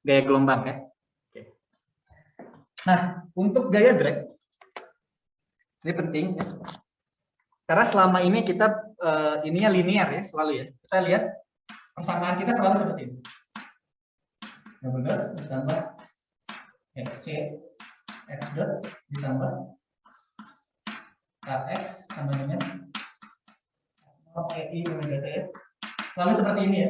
Gaya gelombang ya. Oke. Nah, untuk gaya drag ini penting ya. Karena selama ini kita ininya linear ya, selalu ya. Kita lihat persamaan kita selalu seperti ini. Double dot ditambah XC X dot ditambah Kx sama dengan EI omega T. Selalu seperti ini ya.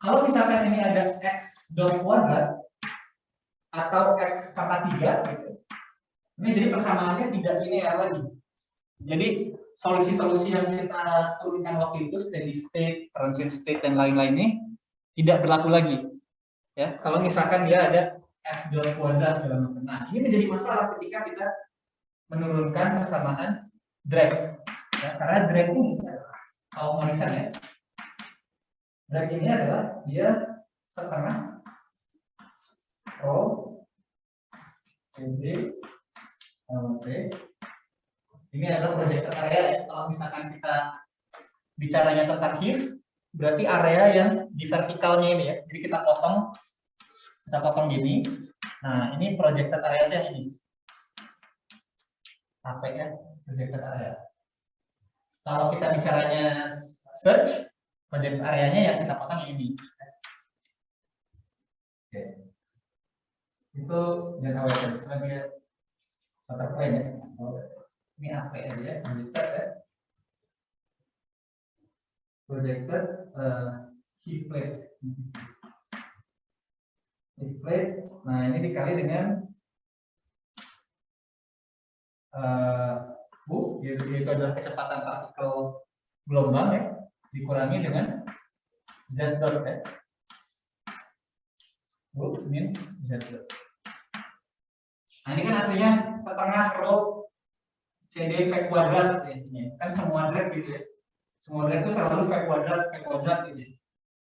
Kalau misalkan ini ada X dot kuadrat atau X pangkat 3 gitu. Ini jadi persamaannya tidak linear lagi. Jadi solusi-solusi yang kita turunkan waktu itu, steady state, transient state dan lain-lain ini tidak berlaku lagi. Ya, kalau misalkan dia ada X dot kuadrat segala macam. Nah, ini menjadi masalah ketika kita menurunkan persamaan drag. Ya, karena drag ini kalau Morrison ya. Drag ini adalah dia setengah rho CD LT. Ini adalah projected area ya. Kalau misalkan kita bicaranya tentang Hif, berarti area yang di vertikalnya ini ya. Jadi kita potong gini. Nah, ini projected area ini. Apa ya? Projected area. Kalau kita bicaranya search, project areanya yang kita potong ini. Oke. Itu dan awal sebagai butterfly ya. Ini apa ya? Projected ya. Projected Hif plate. Hif plate. Nah, ini dikali dengan yaitu adalah kecepatan partikel gelombang ya, dikurangi dengan Z dot ya. Min Z dot. Nah, ini kan hasilnya setengah rho CD V kuadrat ya, intinya. Kan semua drag gitu ya. Semua drag itu selalu V kuadrat gitu ya.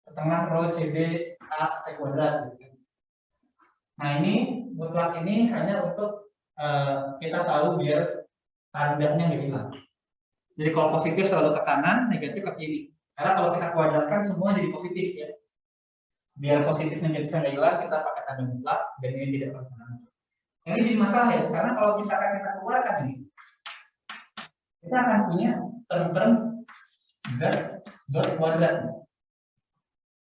Setengah rho CD A V kuadrat gitu. Nah, ini mutlak ini hanya untuk kita tahu biar tandanya nggak hilang. Jadi kalau positif selalu ke kanan, negatif ke kiri. Karena kalau kita kuadratkan semua jadi positif ya. Biar positif negatifnya nggak hilang, kita pakai tanda mutlak dan ini tidak berpengaruh. Ini jadi masalah ya, karena kalau misalkan kita keluarkan ini, kita akan punya term Z kuadrat.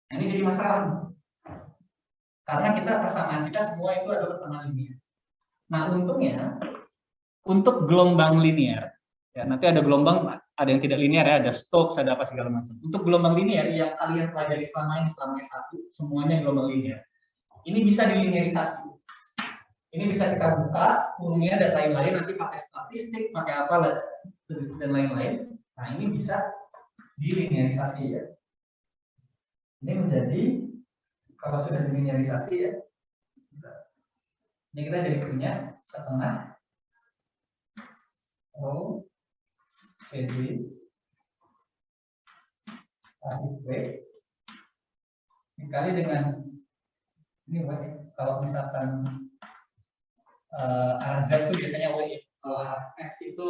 Nah, ini jadi masalah. Karena persamaan kita semua itu adalah persamaan linear. Nah, untungnya untuk gelombang linear Ya, nanti ada gelombang, ada yang tidak linear ya, ada Stokes, ada apa segala macam. Untuk gelombang linear yang kalian pelajari selama ini, selama S1, semuanya gelombang linear. Ini bisa dilinearisasi. Ini bisa kita buka kurungnya dan lain-lain, nanti pakai statistik, pakai apa dan lain-lain. Nah, ini bisa dilinearisasi ya. Ini menjadi, kalau sudah dilinearisasi ya, ini kita jadi punya setengah Rho CD kasih W dikali dengan ini W. Kalau misalkan arah Z itu biasanya W. Kalau arah X itu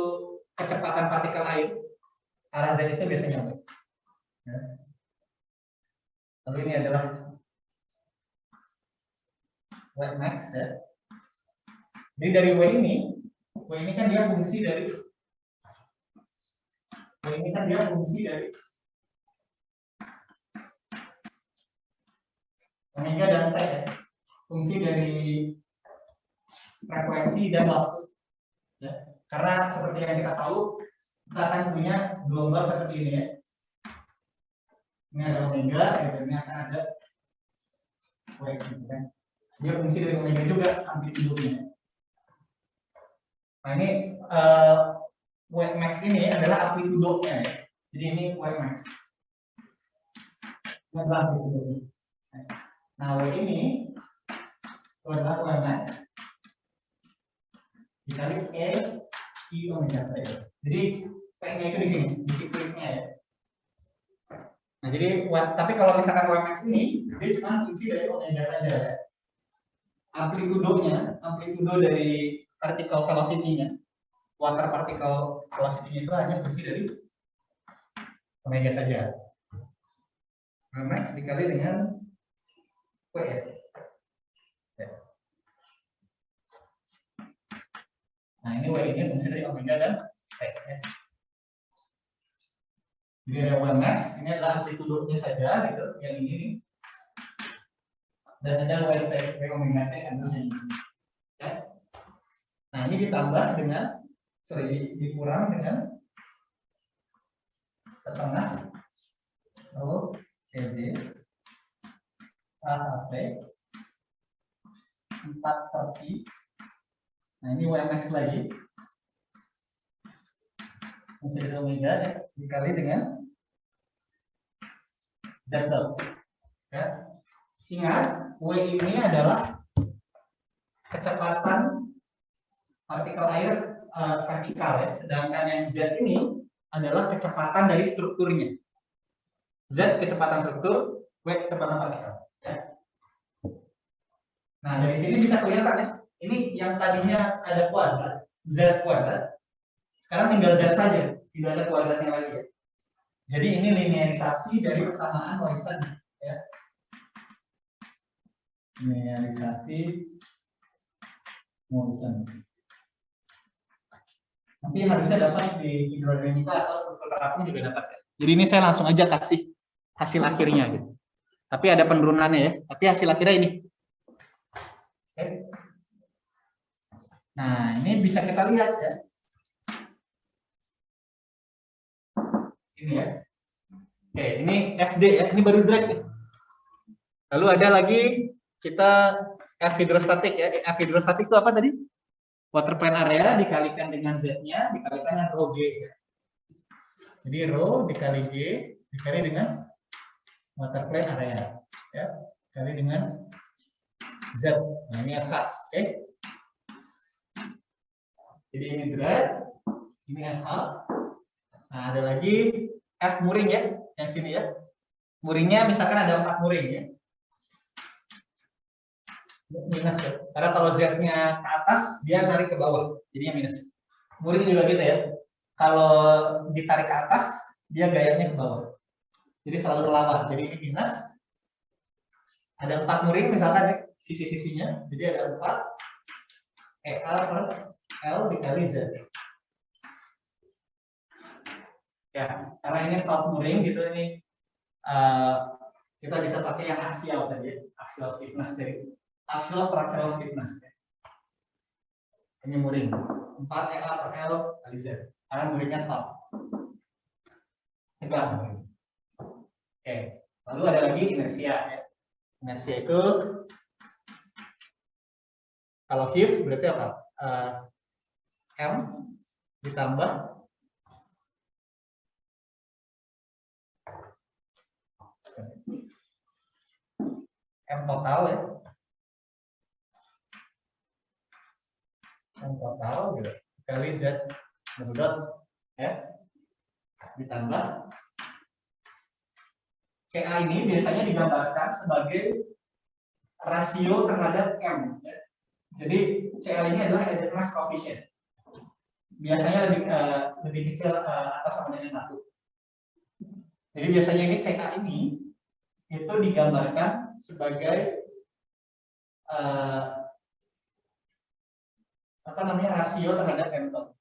kecepatan partikel air, arah Z itu biasanya W. Ya. Lalu ini adalah W max ya. Jadi dari W ini kan dia fungsi dari omega dan T ya. Fungsi dari frekuensi dan waktu. Ya. Karena seperti yang kita tahu, kita akan punya gelombang seperti ini ya. Ini ada omega, ini akan ada W gitu kan. Dia fungsi dari omega juga amplitudenya. Nah ini W max ini adalah amplitudonya ya. Jadi ini W max. Ini adalah amplitudonya. Nah W ini itu adalah W max dikali E I omega T. Jadi P-nya itu di sini, di sikliknya ya. Nah jadi tapi kalau misalkan W max ini dia cuma fungsi dari omega saja ya. Amplitudo dari particle velocity-nya, water particle velocity-nya itu hanya fungsi dari omega saja. W max dikali dengan W ya. Nah ini W ini fungsi dari omega dan T ya. Jadi ada W max, ini adalah amplitudonya saja gitu, yang ini nih. Dan ada W omega T adalah yang ini. Ya. Nah ini ditambah dengan, dikurang dengan setengah Rho CD AHP 4/I. Nah ini W max lagi, fungsi dari omega ya, dikali dengan Z dot. Ya. Ingat, W ini adalah kecepatan partikel air vertikal ya, sedangkan yang Z ini adalah kecepatan dari strukturnya. Z kecepatan struktur, W kecepatan partikel. Ya. Nah dari sini bisa kelihatan ya, ini yang tadinya ada kuadrat, Z kuadrat, sekarang tinggal Z saja, tidak ada kuadratnya lagi ya. Jadi ini linearisasi dari persamaan Morrison ya. Linearisasi Morrison. Nanti harusnya dapat di hidrodinamika atau struktur terapi juga dapat ya. Jadi ini saya langsung aja kasih hasil akhirnya gitu. Tapi ada penurunannya ya. Tapi hasil akhirnya ini. Oke. Nah ini bisa kita lihat ya. Ini ya. Oke, ini FD ya. Ini baru drag nih. Lalu ada lagi kita F hidrostatik ya. F hidrostatik itu apa tadi? Water plane area dikalikan dengan Z-nya dikalikan dengan Rho G ya. Jadi Rho dikali G dikali dengan water plane area ya. Dikali dengan Z. Nah, ini FH, oke. Jadi ini drag, ini FH. Nah, ada lagi F muring ya, yang sini ya. Muringnya misalkan ada 4 muring ya. Minus ya. Karena kalau Z-nya ke atas, dia narik ke bawah. Jadinya minus. Muring juga gitu ya. Kalau ditarik ke atas, dia gayanya ke bawah. Jadi selalu melawan. Jadi ini minus. Ada 4 muring misalkan ya, sisi-sisinya. Jadi ada 4. EA per L dikali Z. Ya, karena ini 4 muring gitu ini. Kita bisa pakai yang axial tadi ya. Axial stiffness dari axial structural stiffness. Ini muring. 4 EA per L kali Z. Karena muridnya top. Tegang. Oke. Lalu ada lagi inersia. Ya. Inersia itu kalau HIF berarti apa? M ditambah M total ya. M total gitu. Kali Z dot ya. Ditambah CA ini biasanya digambarkan sebagai rasio terhadap M. Ya. Jadi CA ini adalah added-mass coefficient. Biasanya lebih kecil atau sama dengan 1. Jadi biasanya ini CA ini itu digambarkan sebagai rasio terhadap M total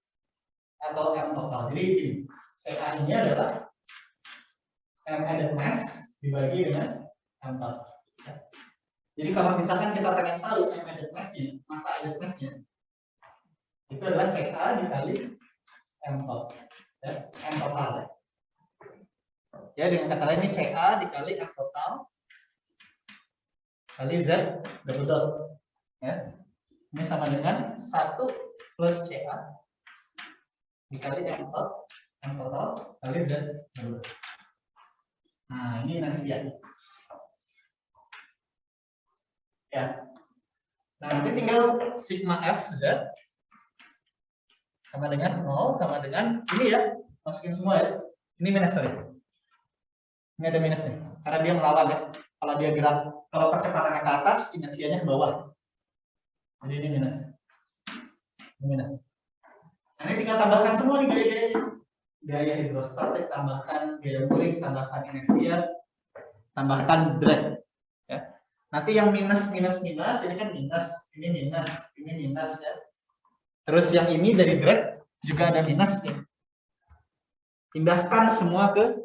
atau M total. Jadi ini, CA ini adalah M added mass dibagi dengan M total. Jadi kalau misalkan kita pengen tahu M added mass-nya, massa added mass-nya, itu adalah CA dikali M total. Ya, M total. Ya, dengan kata lain ini CA dikali M total kali Z double dot. Ya. Ini sama dengan 1 plus CA dikali M total kali Z double dot. Nah, ini inersia. Ya. Nah, nanti tinggal sigma F Z sama dengan 0 sama dengan ini ya, masukin semua ya. Ini minus, sorry. Ini ada minusnya karena dia melawan ya. Kalau dia gerak, kalau percepatannya ke atas, inersianya ke bawah. Jadi ini minus. Ini minus. Nah, ini tinggal tambahkan semua nih gaya-gayanya. Gaya hidrostatik, tambahkan gaya murid, tambahkan inersia, tambahkan drag. Ya. Nanti yang minus, ini kan minus, ini minus, ini minus ya. Terus yang ini dari drag juga ada minusnya. Pindahkan semua ke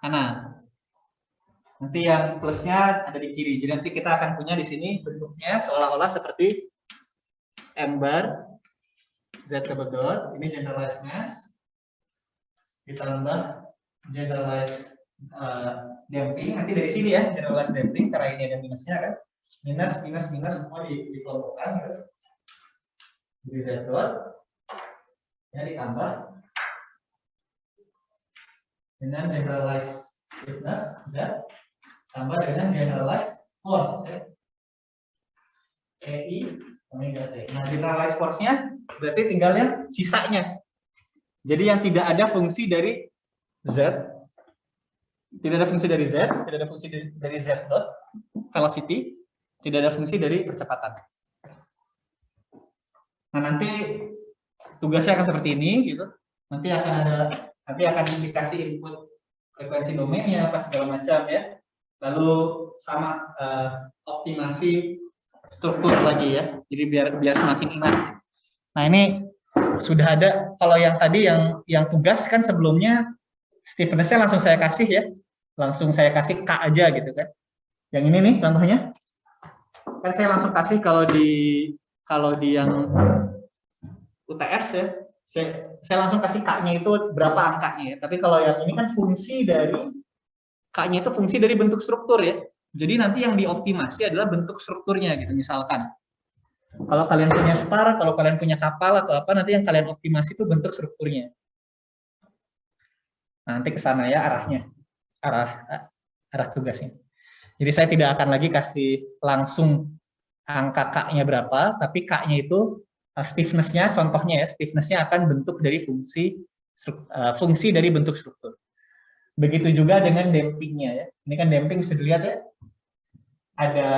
kanan. Nanti yang plusnya ada di kiri. Jadi nanti kita akan punya di sini bentuknya seolah-olah seperti M bar Z double dot. Ini generalized mass ditambah generalized damping. Nanti dari sini ya generalized damping karena ini ada minusnya kan. Minus semua dikelompokkan gitu. Jadi Z dot ya ditambah dengan generalized stiffness Z tambah dengan generalized force ya. EI omega T. Nah, generalized force-nya berarti tinggal yang sisanya. Jadi yang tidak ada fungsi dari Z, tidak ada fungsi dari Z, tidak ada fungsi dari Z dot velocity, tidak ada fungsi dari percepatan. Nah, nanti tugasnya akan seperti ini gitu. Nanti akan dikasih input frekuensi domainnya apa segala macam ya. Lalu sama optimasi struktur lagi ya. Jadi biar semakin ingat. Nah, ini sudah ada. Kalau yang tadi yang tugas kan sebelumnya stiffness-nya langsung saya kasih ya. Langsung saya kasih K aja gitu kan. Yang ini nih contohnya. Kan saya langsung kasih kalau di yang UTS ya. Saya langsung kasih K-nya itu berapa angkanya ya. Tapi kalau yang ini kan fungsi dari K-nya itu fungsi dari bentuk struktur ya. Jadi nanti yang dioptimasi adalah bentuk strukturnya gitu. Misalkan kalau kalian punya spar, kalau kalian punya kapal atau apa, nanti yang kalian optimasi itu bentuk strukturnya. Nanti ke sana ya arahnya. Arah tugasnya. Jadi saya tidak akan lagi kasih langsung angka K-nya berapa, tapi K-nya itu stiffness-nya, contohnya ya, stiffness-nya akan bentuk dari fungsi dari bentuk struktur. Begitu juga dengan dampingnya ya. Ini kan damping bisa dilihat ya. Ada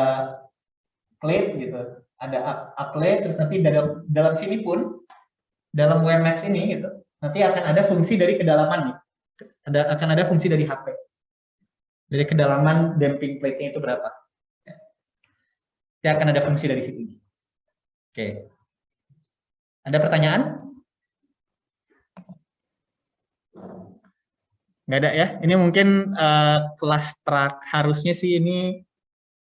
plate gitu, ada up plate, terus nanti dalam sini pun, dalam WMAX ini gitu, nanti akan ada fungsi dari kedalaman nih. Akan ada fungsi dari HP. Dari kedalaman damping plate-nya itu berapa. Ya, akan ada fungsi dari situ. Oke. Ada pertanyaan? Nggak ada ya? Ini mungkin harusnya sih ini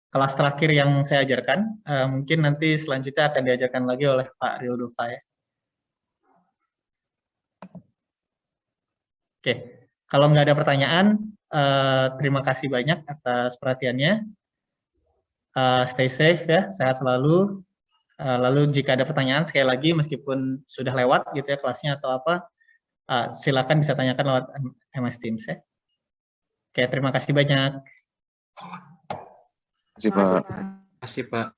kelas terakhir yang saya ajarkan. Mungkin nanti selanjutnya akan diajarkan lagi oleh Pak Riodova ya. Oke, kalau nggak ada pertanyaan, terima kasih banyak atas perhatiannya. Stay safe ya, sehat selalu. Lalu jika ada pertanyaan sekali lagi meskipun sudah lewat gitu ya kelasnya atau apa, silakan bisa tanyakan lewat MS Teams ya. Oke, terima kasih banyak. Kasih, Terima kasih, Pak. Pak. Kasih Pak.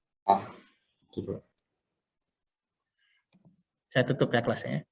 Coba. Saya tutup ya kelasnya.